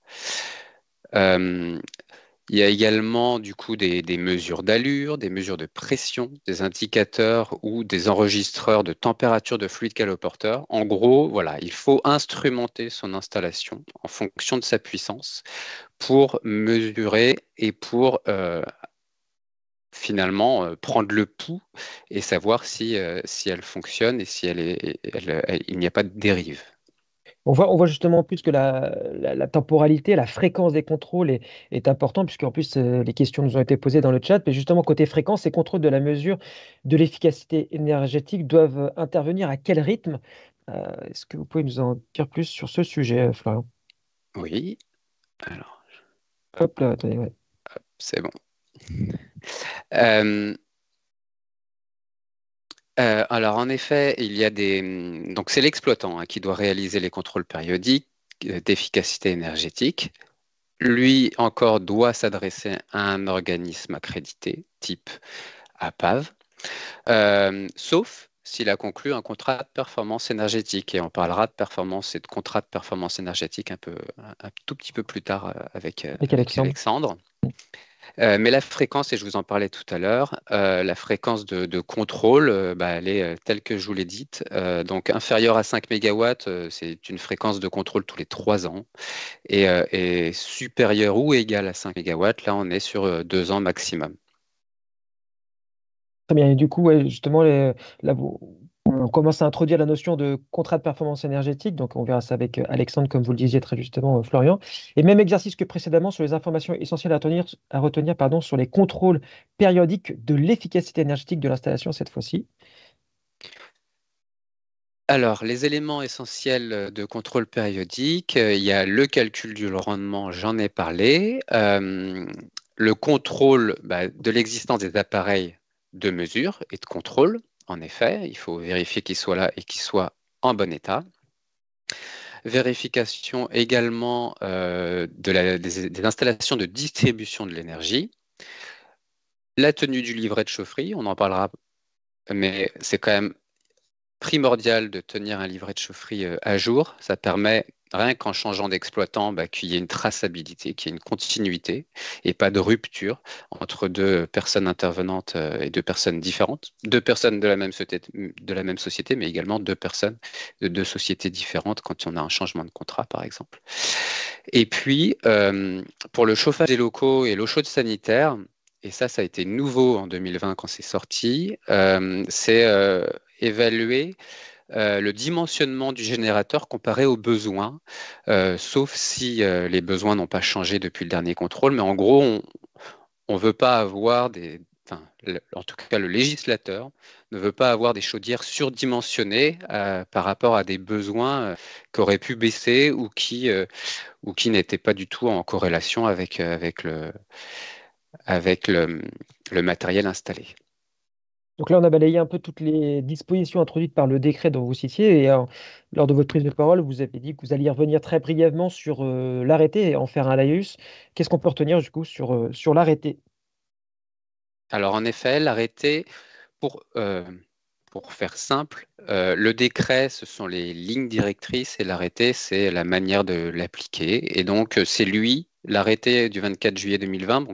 Euh, il y a également du coup des mesures d'allure, des mesures de pression, des indicateurs ou des enregistreurs de température de fluide caloporteur. En gros, voilà, il faut instrumenter son installation en fonction de sa puissance pour mesurer et pour finalement prendre le pouls et savoir si elle fonctionne et si il n'y a pas de dérive. On voit justement plus que la temporalité, la fréquence des contrôles est importante, puisqu'en plus, les questions nous ont été posées dans le chat. Mais justement, côté fréquence, ces contrôles de la mesure de l'efficacité énergétique doivent intervenir à quel rythme? Est-ce que vous pouvez nous en dire plus sur ce sujet, Florian? Oui, alors Hop là, attendez, ouais. c'est bon. Euh, alors en effet, donc c'est l'exploitant qui doit réaliser les contrôles périodiques d'efficacité énergétique. Lui encore doit s'adresser à un organisme accrédité, type APAV, sauf s'il a conclu un contrat de performance énergétique. Et on parlera de performance et de contrat de performance énergétique un tout petit peu plus tard Avec avec Alexandre. Alexandre. Mais la fréquence, et je vous en parlais tout à l'heure, la fréquence de contrôle, elle est telle que je vous l'ai dite. Donc inférieure à 5 mégawatts, c'est une fréquence de contrôle tous les 3 ans. Et supérieure ou égale à 5 mégawatts, là on est sur 2 ans maximum. Très bien. Et du coup, ouais, justement, là, on commence à introduire la notion de contrat de performance énergétique. Donc, on verra ça avec Alexandre, comme vous le disiez très justement, Florian. Et même exercice que précédemment sur les informations essentielles à retenir pardon, sur les contrôles périodiques de l'efficacité énergétique de l'installation cette fois-ci. Alors, les éléments essentiels de contrôle périodique, il y a le calcul du rendement, j'en ai parlé. Le contrôle de l'existence des appareils de mesure et de contrôle. En effet, il faut vérifier qu'ils soient là et qu'ils soient en bon état. Vérification également des installations de distribution de l'énergie. La tenue du livret de chaufferie, on en parlera, mais c'est quand même primordial de tenir un livret de chaufferie à jour. Ça permet, rien qu'en changeant d'exploitant, qu'il y ait une traçabilité, qu'il y ait une continuité et pas de rupture entre deux personnes intervenantes et deux personnes différentes. Deux personnes de la même société, mais également deux personnes de deux sociétés différentes quand on a un changement de contrat, par exemple. Et puis, pour le chauffage des locaux et l'eau chaude sanitaire, et ça a été nouveau en 2020 quand c'est sorti, c'est évaluer le dimensionnement du générateur comparé aux besoins, sauf si les besoins n'ont pas changé depuis le dernier contrôle. Mais en gros, on ne veut pas avoir en tout cas le législateur ne veut pas avoir des chaudières surdimensionnées par rapport à des besoins qui auraient pu baisser ou qui n'étaient pas du tout en corrélation avec le matériel installé. Donc là, on a balayé un peu toutes les dispositions introduites par le décret dont vous citiez. Et lors de votre prise de parole, vous avez dit que vous alliez revenir très brièvement sur l'arrêté et en faire un laïus. Qu'est-ce qu'on peut retenir du coup sur l'arrêté? Alors en effet, l'arrêté, pour, euh, pour faire simple, le décret, ce sont les lignes directrices et l'arrêté, c'est la manière de l'appliquer. Et donc, c'est lui, l'arrêté du 24 juillet 2020,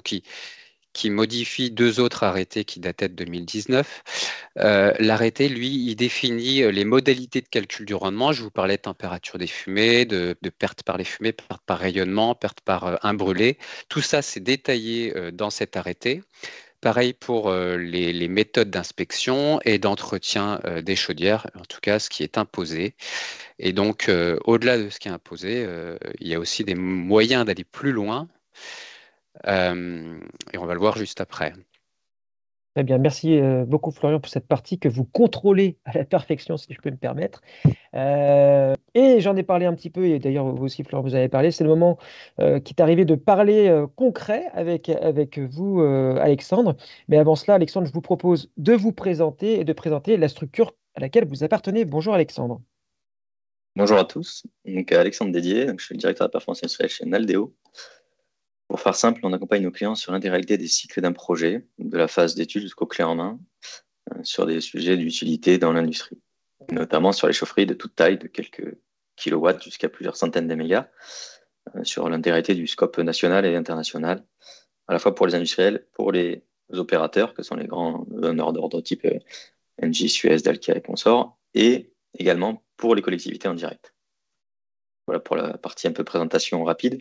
qui modifie deux autres arrêtés qui dataient de 2019. L'arrêté, lui, il définit les modalités de calcul du rendement. Je vous parlais de température des fumées, de perte par les fumées, perte par rayonnement, perte par un brûlé. Tout ça, c'est détaillé dans cet arrêté. Pareil pour les méthodes d'inspection et d'entretien des chaudières, en tout cas ce qui est imposé. Et donc, au-delà de ce qui est imposé, il y a aussi des moyens d'aller plus loin, et on va le voir juste après. Très bien, merci beaucoup Florian pour cette partie que vous contrôlez à la perfection, si je peux me permettre. Et j'en ai parlé un petit peu, et d'ailleurs vous aussi Florian, vous avez parlé, c'est le moment qui est arrivé de parler concret avec vous Alexandre. Mais avant cela, Alexandre, je vous propose de vous présenter et de présenter la structure à laquelle vous appartenez. Bonjour Alexandre. Bonjour à tous, donc Alexandre Dédier, donc je suis le directeur de la performance industrielle chez Naldeo. Pour faire simple, on accompagne nos clients sur l'intégralité des cycles d'un projet, de la phase d'étude jusqu'au clé en main, sur des sujets d'utilité dans l'industrie, notamment sur les chaufferies de toute taille, de quelques kilowatts jusqu'à plusieurs centaines de mégas, sur l'intégralité du scope national et international, à la fois pour les industriels, pour les opérateurs, que sont les grands donneurs d'ordre type Engie, Suez, Dalkia et consorts, et également pour les collectivités en direct. Voilà pour la partie un peu présentation rapide.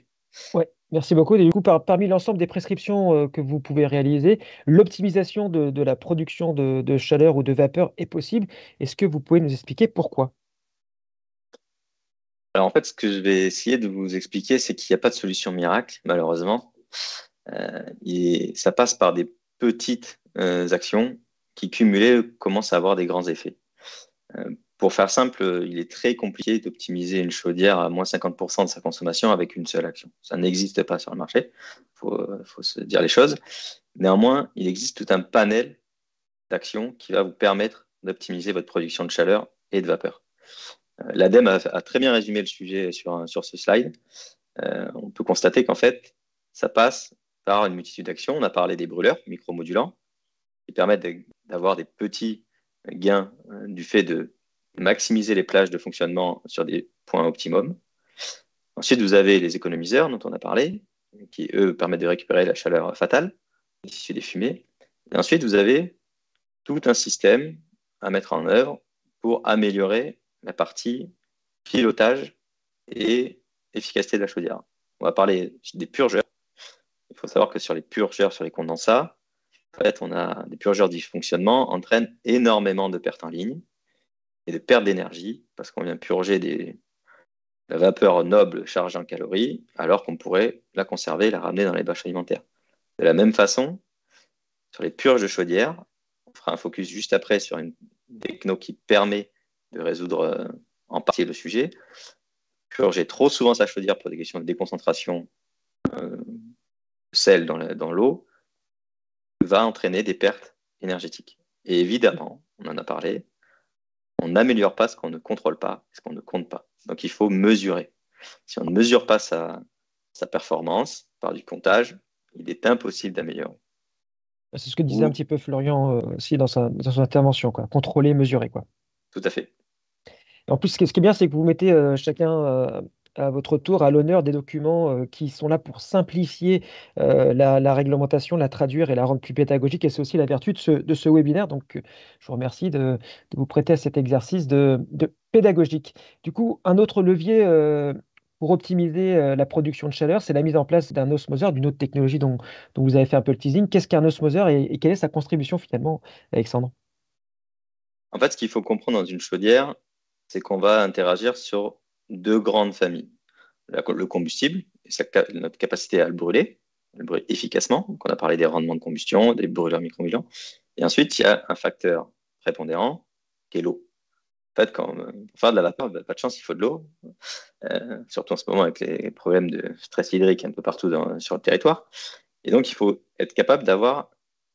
Ouais, merci beaucoup. Et du coup, parmi l'ensemble des prescriptions que vous pouvez réaliser, l'optimisation de la production de chaleur ou de vapeur est possible. Est-ce que vous pouvez nous expliquer pourquoi? Alors en fait, ce que je vais essayer de vous expliquer, c'est qu'il n'y a pas de solution miracle, malheureusement. Et ça passe par des petites actions qui, cumulées, commencent à avoir des grands effets. Pour faire simple, il est très compliqué d'optimiser une chaudière à moins 50% de sa consommation avec une seule action. Ça n'existe pas sur le marché, faut se dire les choses. Néanmoins, il existe tout un panel d'actions qui va vous permettre d'optimiser votre production de chaleur et de vapeur. L'ADEME a très bien résumé le sujet sur ce slide. On peut constater qu'en fait, ça passe par une multitude d'actions. On a parlé des brûleurs micromodulants qui permettent d'avoir des petits gains du fait de maximiser les plages de fonctionnement sur des points optimum. Ensuite, vous avez les économiseurs dont on a parlé, qui, eux, permettent de récupérer la chaleur fatale issue des fumées. Et ensuite, vous avez tout un système à mettre en œuvre pour améliorer la partie pilotage et efficacité de la chaudière. On va parler des purgeurs. Il faut savoir que sur les purgeurs, sur les condensats, en fait, on a des purgeurs dysfonctionnement entraînent énormément de pertes en ligne et de pertes d'énergie parce qu'on vient purger la vapeur noble chargée en calories alors qu'on pourrait la conserver et la ramener dans les bâches alimentaires. De la même façon, sur les purges de chaudière, on fera un focus juste après sur une techno qui permet de résoudre en partie le sujet. Purger trop souvent sa chaudière pour des questions de déconcentration de sel dans l'eau va entraîner des pertes énergétiques. Et évidemment, on en a parlé, on n'améliore pas ce qu'on ne contrôle pas, ce qu'on ne compte pas. Donc il faut mesurer. Si on ne mesure pas sa performance par du comptage, il est impossible d'améliorer. C'est ce que disait un Ou petit peu Florian aussi dans son intervention, quoi. Contrôler, mesurer, quoi. tout à fait. En plus, ce qui est bien, c'est que vous mettez chacun à votre tour à l'honneur des documents qui sont là pour simplifier la réglementation, la traduire et la rendre plus pédagogique. Et c'est aussi la vertu de ce webinaire. Donc, je vous remercie de vous prêter à cet exercice de pédagogique. Du coup, un autre levier pour optimiser la production de chaleur, c'est la mise en place d'un osmoseur, d'une autre technologie dont vous avez fait un peu le teasing. Qu'est-ce qu'un osmoseur et quelle est sa contribution finalement, Alexandre? En fait, ce qu'il faut comprendre dans une chaudière, c'est qu'on va interagir sur deux grandes familles. Le combustible, notre capacité à le brûler efficacement. Donc, on a parlé des rendements de combustion, des brûleurs micro-brûlants. Et ensuite, il y a un facteur prépondérant qui est l'eau. En fait, pour faire de la vapeur, pas de chance, il faut de l'eau. Surtout en ce moment avec les problèmes de stress hydrique un peu partout sur le territoire. Et donc, il faut être capable d'avoir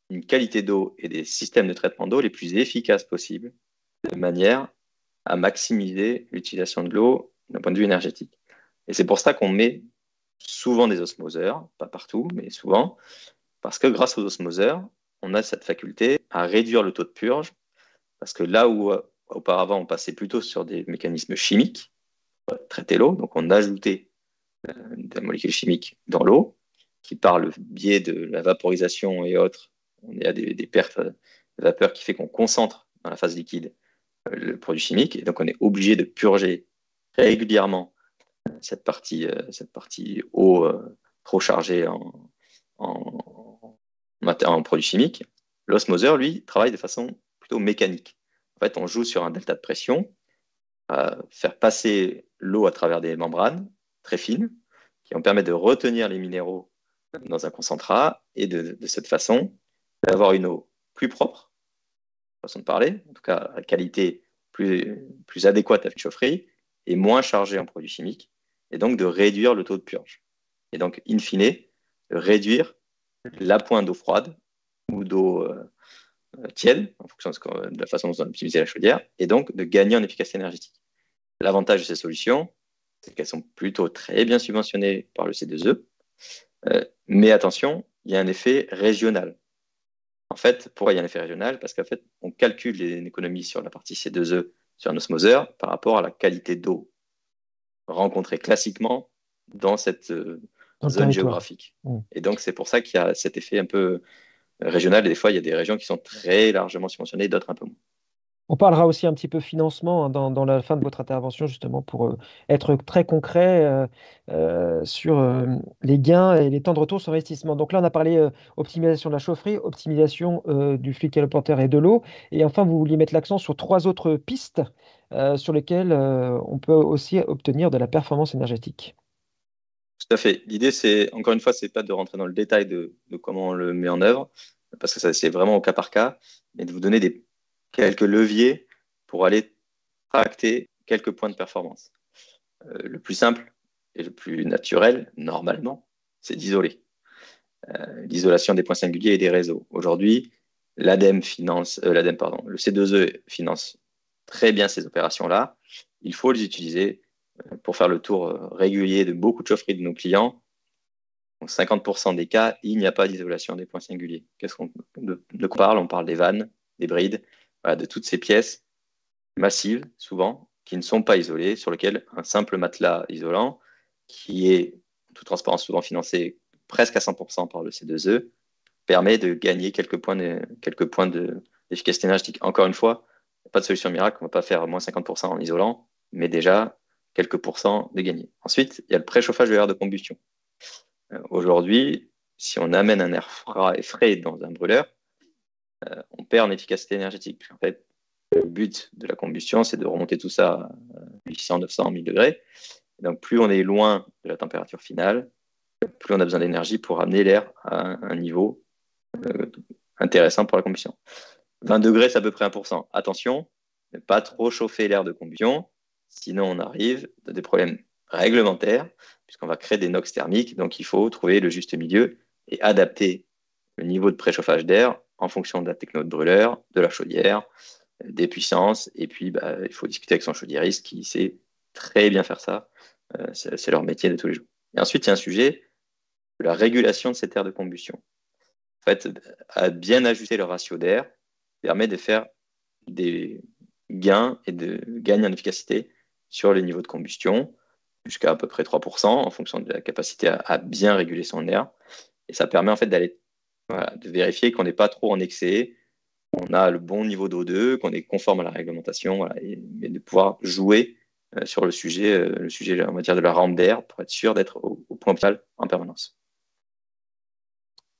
une qualité d'eau et des systèmes de traitement d'eau les plus efficaces possibles, de manière à maximiser l'utilisation de l'eau d'un point de vue énergétique. Et c'est pour ça qu'on met souvent des osmoseurs, pas partout, mais souvent, parce que grâce aux osmoseurs, on a cette faculté à réduire le taux de purge, parce que là où auparavant on passait plutôt sur des mécanismes chimiques, traiter l'eau, donc on ajoutait des molécules chimiques dans l'eau, qui par le biais de la vaporisation et autres, on est à des pertes de vapeur qui fait qu'on concentre dans la phase liquide le produit chimique, et donc on est obligé de purger régulièrement cette partie eau trop chargée en produits chimiques. L'osmoseur, lui, travaille de façon plutôt mécanique. En fait, on joue sur un delta de pression, à faire passer l'eau à travers des membranes très fines qui vont permettre de retenir les minéraux dans un concentrat et de cette façon d'avoir une eau plus propre, façon de parler, en tout cas à qualité plus adéquate à la chaufferie et moins chargée en produits chimiques, et donc de réduire le taux de purge. Et donc, in fine, de réduire l'appoint d'eau froide ou d'eau tiède, en fonction de la façon dont on a optimisé la chaudière, et donc de gagner en efficacité énergétique. L'avantage de ces solutions, c'est qu'elles sont plutôt très bien subventionnées par le C2E, mais attention, il y a un effet régional. En fait, pourquoi il y a un effet régional? Parce qu'en fait, on calcule les économies sur la partie C2E sur un osmoseur par rapport à la qualité d'eau rencontrée classiquement dans cette Dans le zone territoire. géographique. Mm. Et donc, c'est pour ça qu'il y a cet effet un peu régional. Et des fois, il y a des régions qui sont très largement subventionnées, d'autres un peu moins. On parlera aussi un petit peu financement hein, dans la fin de votre intervention, justement, pour être très concret sur les gains et les temps de retour sur investissement. Donc là, on a parlé optimisation de la chaufferie, optimisation du fluide caloporteur et de l'eau. Et enfin, vous vouliez mettre l'accent sur trois autres pistes sur lesquelles on peut aussi obtenir de la performance énergétique. Tout à fait. L'idée, c'est, encore une fois, c'est pas de rentrer dans le détail de comment on le met en œuvre, parce que ça, c'est vraiment au cas par cas, mais de vous donner quelques leviers pour aller tracter quelques points de performance. Le plus simple et le plus naturel, normalement, c'est d'isoler. L'isolation des points singuliers et des réseaux. Aujourd'hui, le C2E finance très bien ces opérations-là. Il faut les utiliser pour faire le tour régulier de beaucoup de chaufferies de nos clients. Dans 50% des cas, il n'y a pas d'isolation des points singuliers. De quoi on parle? On parle des vannes, des brides, voilà, de toutes ces pièces massives, souvent, qui ne sont pas isolées, sur lesquelles un simple matelas isolant, qui est, en toute transparence, souvent financé presque à 100% par le C2E, permet de gagner quelques points d'efficacité énergétique. Encore une fois, pas de solution miracle, on ne va pas faire moins 50% en isolant, mais déjà quelques pourcents de gagner. Ensuite, il y a le préchauffage de l'air de combustion. Aujourd'hui, si on amène un air frais dans un brûleur, on perd en efficacité énergétique. En fait, le but de la combustion, c'est de remonter tout ça à 800, 900, 1000 degrés. Et donc, plus on est loin de la température finale, plus on a besoin d'énergie pour amener l'air à un niveau intéressant pour la combustion. 20 degrés, c'est à peu près 1%. Attention, ne pas trop chauffer l'air de combustion, sinon on arrive à des problèmes réglementaires, puisqu'on va créer des NOx thermiques. Donc il faut trouver le juste milieu et adapter le niveau de préchauffage d'air en fonction de la techno de brûleur, de la chaudière, des puissances. Et puis, il faut discuter avec son chaudiériste qui sait très bien faire ça. C'est leur métier de tous les jours. Et ensuite, il y a un sujet de la régulation de cet air de combustion. En fait, à bien ajuster le ratio d'air permet de faire des gains et de gagner en efficacité sur les niveaux de combustion, jusqu'à peu près 3% en fonction de la capacité à bien réguler son air. Et ça permet en fait de vérifier qu'on n'est pas trop en excès, qu'on a le bon niveau d'O2, qu'on est conforme à la réglementation, voilà, et de pouvoir jouer sur le sujet, on va dire, de la rampe d'air pour être sûr d'être au point optimal en permanence.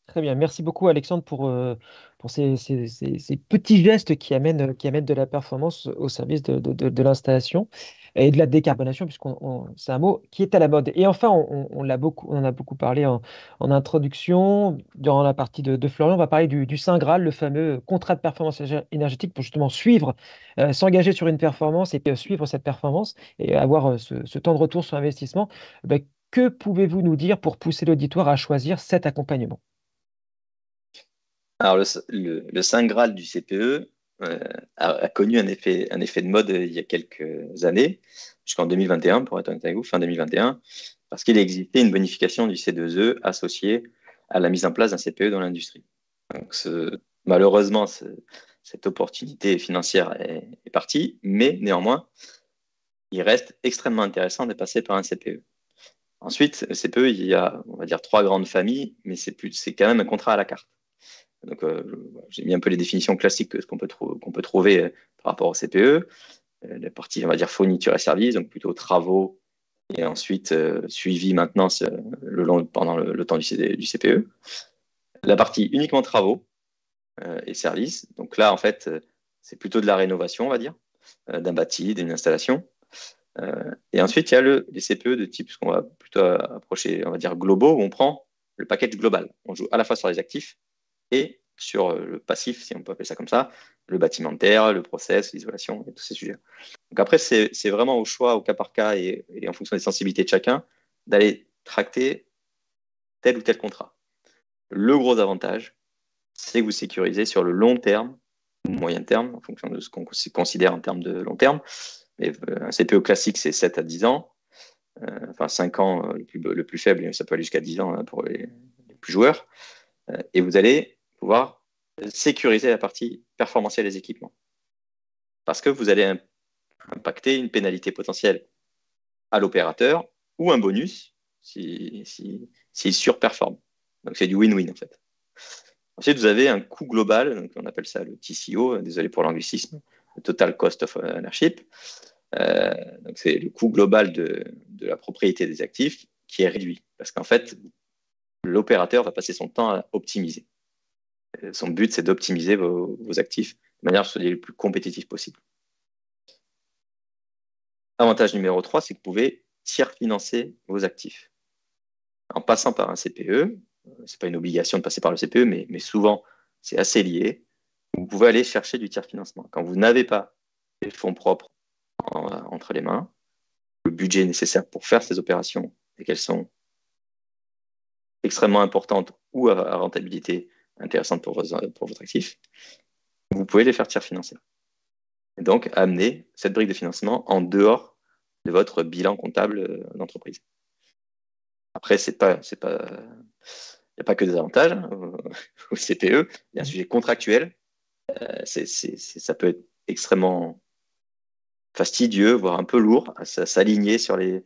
Très bien, merci beaucoup Alexandre pour ces petits gestes qui amènent de la performance au service de l'installation et de la décarbonation, c'est un mot qui est à la mode. Et enfin, on en a beaucoup parlé en introduction, durant la partie de Florian, on va parler du Saint Graal, le fameux contrat de performance énergétique pour justement suivre, s'engager sur une performance et puis suivre cette performance et avoir ce temps de retour sur investissement. Ben, que pouvez-vous nous dire pour pousser l'auditoire à choisir cet accompagnement? Alors, le Saint Graal du CPE a connu un effet de mode il y a quelques années, jusqu'en 2021, pour être honnête avec vous, fin 2021, parce qu'il existait une bonification du C2E associée à la mise en place d'un CPE dans l'industrie. Donc, malheureusement, cette opportunité financière est partie, mais néanmoins, il reste extrêmement intéressant de passer par un CPE. Ensuite, le CPE, il y a, on va dire, trois grandes familles, mais c'est quand même un contrat à la carte. Donc, j'ai mis un peu les définitions classiques qu'on peut trouver par rapport au CPE. La partie, on va dire, fourniture et services, donc plutôt travaux, et ensuite suivi maintenance pendant le temps du CPE. La partie uniquement travaux et services, donc là, en fait, c'est plutôt de la rénovation, on va dire, d'un bâti, d'une installation. Et ensuite, il y a les CPE de type, ce qu'on va plutôt approcher, on va dire, globaux, où on prend le package global. On joue à la fois sur les actifs et sur le passif, si on peut appeler ça comme ça, le bâtimentaire, le process, l'isolation et tous ces sujets. Donc après, c'est vraiment au choix, au cas par cas et en fonction des sensibilités de chacun, d'aller tracter tel ou tel contrat. Le gros avantage, c'est que vous sécurisez sur le long terme, moyen terme, en fonction de ce qu'on considère en termes de long terme. Mais un CPE classique, c'est 7 à 10 ans. Enfin, 5 ans le plus faible, ça peut aller jusqu'à 10 ans hein, pour les plus joueurs. Et vous allez pouvoir sécuriser la partie performantielle des équipements. Parce que vous allez impacter une pénalité potentielle à l'opérateur ou un bonus s'il surperforme. Donc c'est du win-win en fait. Ensuite, vous avez un coût global, donc on appelle ça le TCO, désolé pour l'anglicisme, total cost of ownership. Donc c'est le coût global de la propriété des actifs qui est réduit. Parce qu'en fait, l'opérateur va passer son temps à optimiser. Son but, c'est d'optimiser vos actifs de manière à ce que vous soyez le plus compétitif possible. Avantage numéro 3, c'est que vous pouvez tiers financer vos actifs. En passant par un CPE, ce n'est pas une obligation de passer par le CPE, mais souvent, c'est assez lié. Vous pouvez aller chercher du tiers financement. Quand vous n'avez pas les fonds propres entre les mains, le budget nécessaire pour faire ces opérations et qu'elles sont extrêmement importantes ou à rentabilité intéressante pour votre actif, vous pouvez les faire tiers financer. Et donc, amener cette brique de financement en dehors de votre bilan comptable d'entreprise. Après, il n'y a pas que des avantages au CPE, il y a un sujet contractuel. Ça peut être extrêmement fastidieux, voire un peu lourd, à s'aligner sur les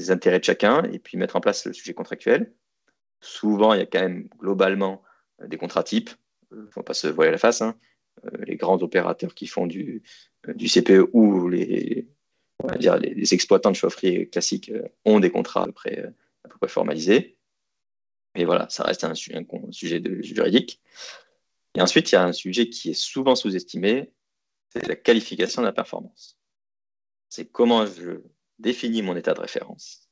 intérêts de chacun et puis mettre en place le sujet contractuel. Souvent, il y a quand même globalement des contrats types. Il ne faut pas se voiler la face. Les grands opérateurs qui font du CPE ou on va dire, les exploitants de chaufferie classiques ont des contrats à peu près formalisés. Et voilà, ça reste un sujet juridique. Et ensuite, il y a un sujet qui est souvent sous-estimé, c'est la qualification de la performance. C'est comment je définis mon état de référence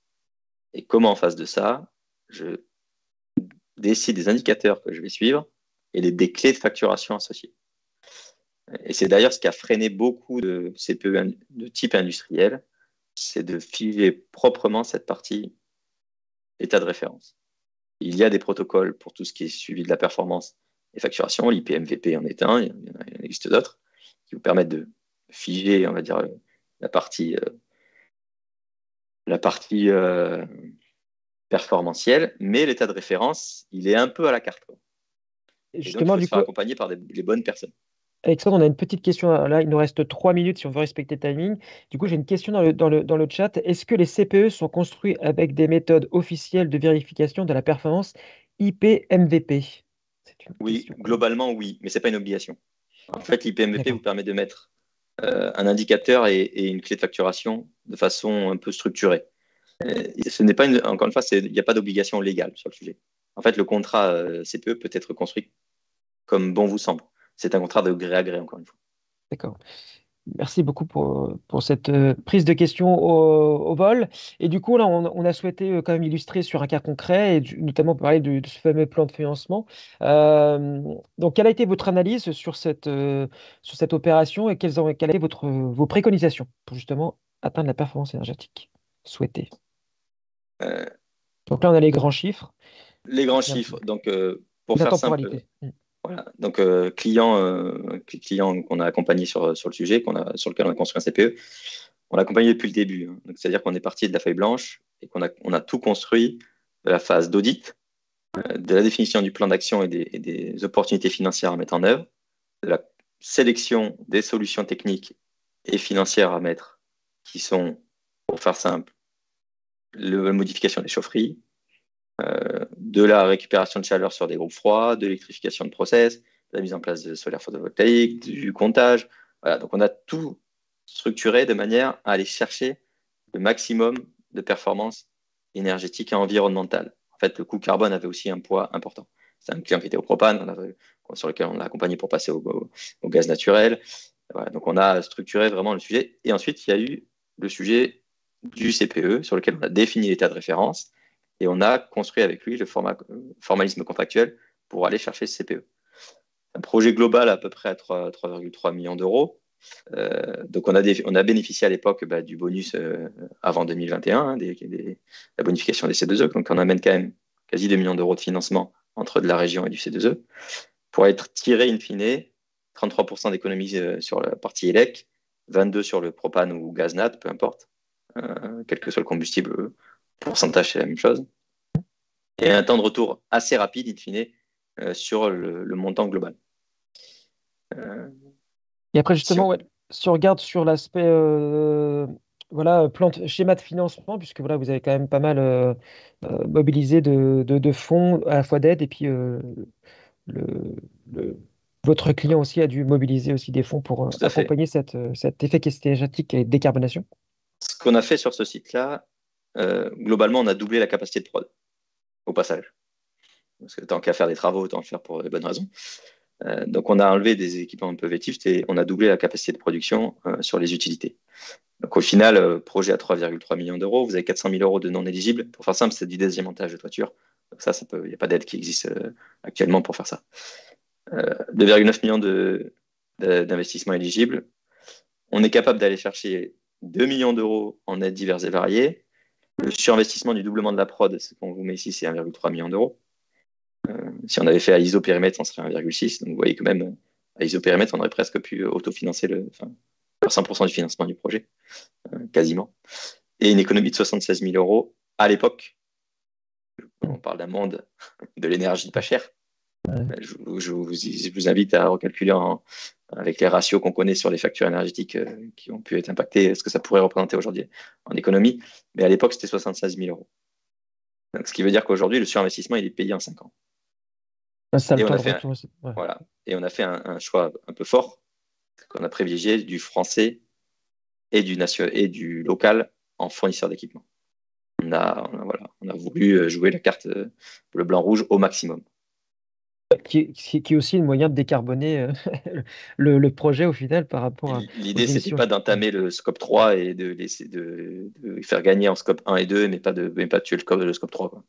et comment, en face de ça, je décide des indicateurs que je vais suivre et des clés de facturation associées. Et c'est d'ailleurs ce qui a freiné beaucoup de CPE de type industriel, c'est de figer proprement cette partie état de référence. Il y a des protocoles pour tout ce qui est suivi de la performance et facturation, l'IPMVP en est un, il y en existe d'autres, qui vous permettent de figer, on va dire, la partie performantielle, mais l'état de référence, il est un peu à la carte. Et Justement, donc, il faut se faire accompagner par les bonnes personnes. Alexandre, on a une petite question. Là, il nous reste 3 minutes si on veut respecter le timing. Du coup, j'ai une question dans le chat. Est-ce que les CPE sont construits avec des méthodes officielles de vérification de la performance IPMVP? Oui, globalement, oui, mais ce n'est pas une obligation. En fait, l'IPMVP vous permet de mettre un indicateur et une clé de facturation de façon un peu structurée. Ce n'est pas encore une fois, il n'y a pas d'obligation légale sur le sujet. En fait, le contrat CPE peut être construit comme bon vous semble. C'est un contrat de gré à gré, encore une fois. D'accord. Merci beaucoup pour cette prise de question au vol. Et du coup, là, on a souhaité quand même illustrer sur un cas concret, et notamment parler de ce fameux plan de financement. Donc, quelle a été votre analyse sur cette opération et quelles ont été vos préconisations pour justement atteindre la performance énergétique souhaitée? Donc là, on a les grands chiffres. Les grands chiffres. Donc, pour La faire simple, temporalité. voilà. Donc, client qu'on a accompagné sur le sujet, sur lequel on a construit un CPE, on l'a accompagné depuis le début. Donc, c'est-à-dire qu'on est parti de la feuille blanche et on a tout construit de la phase d'audit, de la définition du plan d'action et des opportunités financières à mettre en œuvre, de la sélection des solutions techniques et financières à mettre, qui sont, pour faire simple, la modification des chaufferies, de la récupération de chaleur sur des groupes froids, de l'électrification de process, de la mise en place de solaire photovoltaïque, du comptage. Voilà, donc on a tout structuré de manière à aller chercher le maximum de performance énergétique et environnementale. En fait, le coût carbone avait aussi un poids important. C'est un client qui était au propane, sur lequel on l'a accompagné pour passer au gaz naturel. Voilà, donc on a structuré vraiment le sujet. Et ensuite, il y a eu le sujet du CPE, sur lequel on a défini l'état de référence. Et on a construit avec lui le formalisme contractuel pour aller chercher ce CPE. Un projet global à peu près à 3,3 millions d'euros. Donc on a bénéficié à l'époque du bonus avant 2021, la bonification des C2E. Donc on amène quand même quasi 2 millions d'euros de financement entre de la région et du C2E pour être tiré in fine 33% d'économies sur la partie élec, 22% sur le propane ou gaz nat, peu importe, quel que soit le combustible, le pourcentage c'est la même chose. Et un temps de retour assez rapide, in fine, sur le montant global. Et après, justement, si on regarde sur l'aspect schéma de financement, puisque voilà, vous avez quand même pas mal mobilisé de fonds, à la fois d'aide et puis le Votre client aussi a dû mobiliser aussi des fonds pour Tout à fait. accompagner cet effet énergétique et décarbonation. Ce qu'on a fait sur ce site-là, globalement, on a doublé la capacité de prod, au passage. Parce que tant qu'à faire des travaux, autant le faire pour les bonnes raisons. Donc, on a enlevé des équipements un peu vétustes et on a doublé la capacité de production sur les utilités. Donc, au final, projet à 3,3 millions d'euros, vous avez 400 000 euros de non éligibles. Pour faire simple, c'est du désdiamantage de toiture. Donc, il n'y a pas d'aide qui existe actuellement pour faire ça. 2,9 millions d'investissements éligibles. On est capable d'aller chercher 2 millions d'euros en aides diverses et variées. Le surinvestissement du doublement de la prod, ce qu'on vous met ici, c'est 1,3 million d'euros. Si on avait fait à isopérimètre, on serait 1,6. Donc vous voyez que même à isopérimètre, on aurait presque pu autofinancer faire 100% du financement du projet, quasiment. Et une économie de 76 000 euros à l'époque. On parle d'un monde de l'énergie pas chère. Je vous invite à recalculer avec les ratios qu'on connaît sur les factures énergétiques qui ont pu être impactées, ce que ça pourrait représenter aujourd'hui en économie. Mais à l'époque, c'était 76 000 euros. Donc, ce qui veut dire qu'aujourd'hui, le surinvestissement, il est payé en 5 ans. Ça Et le on temps a de fait retour aussi. Ouais. voilà. Et on a fait un choix un peu fort, qu'on a privilégié du français et du local en fournisseur d'équipement. On a voulu jouer la carte bleu, blanc, rouge au maximum. Qui est aussi le moyen de décarboner le projet au final par rapport aux L'idée, c'était émissions. pas d'entamer le scope 3 et de laisser de faire gagner en scope 1 et 2, mais pas de tuer le scope 3, quoi.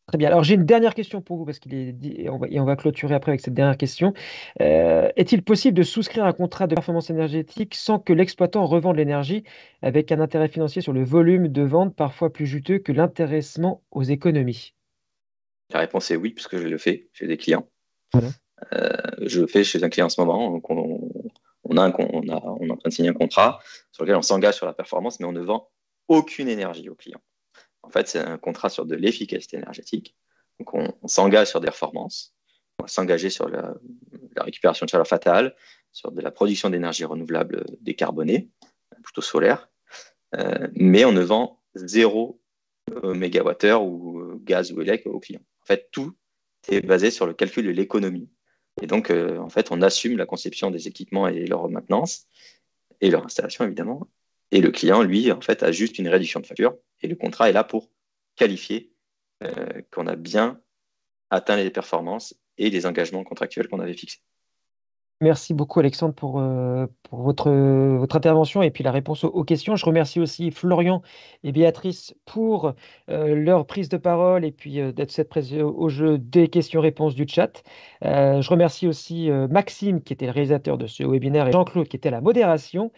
Très bien. Alors j'ai une dernière question pour vous parce qu'il est dit, et on va clôturer après avec cette dernière question. Est-il possible de souscrire un contrat de performance énergétique sans que l'exploitant revende l'énergie avec un intérêt financier sur le volume de vente parfois plus juteux que l'intéressement aux économies? La réponse est oui, puisque je le fais chez des clients. Voilà. Je le fais chez un client en ce moment. Donc on est en train de signer un contrat sur lequel on s'engage sur la performance, mais on ne vend aucune énergie au client. En fait, c'est un contrat sur de l'efficacité énergétique. Donc, on s'engage sur des performances. On va s'engager sur la récupération de chaleur fatale, sur de la production d'énergie renouvelable décarbonée, plutôt solaire. Mais on ne vend 0 mégawattheure ou gaz ou élec au client. En fait, tout est basé sur le calcul de l'économie. Et donc, en fait, on assume la conception des équipements et leur maintenance et leur installation, évidemment. Et le client, lui, en fait, a juste une réduction de facture. Et le contrat est là pour qualifier qu'on a bien atteint les performances et les engagements contractuels qu'on avait fixés. Merci beaucoup Alexandre pour votre intervention et puis la réponse aux questions. Je remercie aussi Florian et Béatrice pour leur prise de parole et puis d'être cette prise au jeu des questions-réponses du chat. Je remercie aussi Maxime qui était le réalisateur de ce webinaire et Jean-Claude qui était à la modération.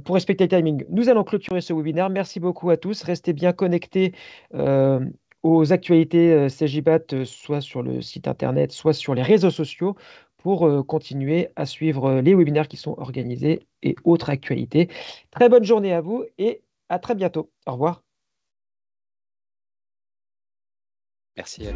Pour respecter le timing, nous allons clôturer ce webinaire. Merci beaucoup à tous. Restez bien connectés aux actualités CJBAT, soit sur le site internet, soit sur les réseaux sociaux, pour continuer à suivre les webinaires qui sont organisés et autres actualités. Très bonne journée à vous et à très bientôt. Au revoir. Merci.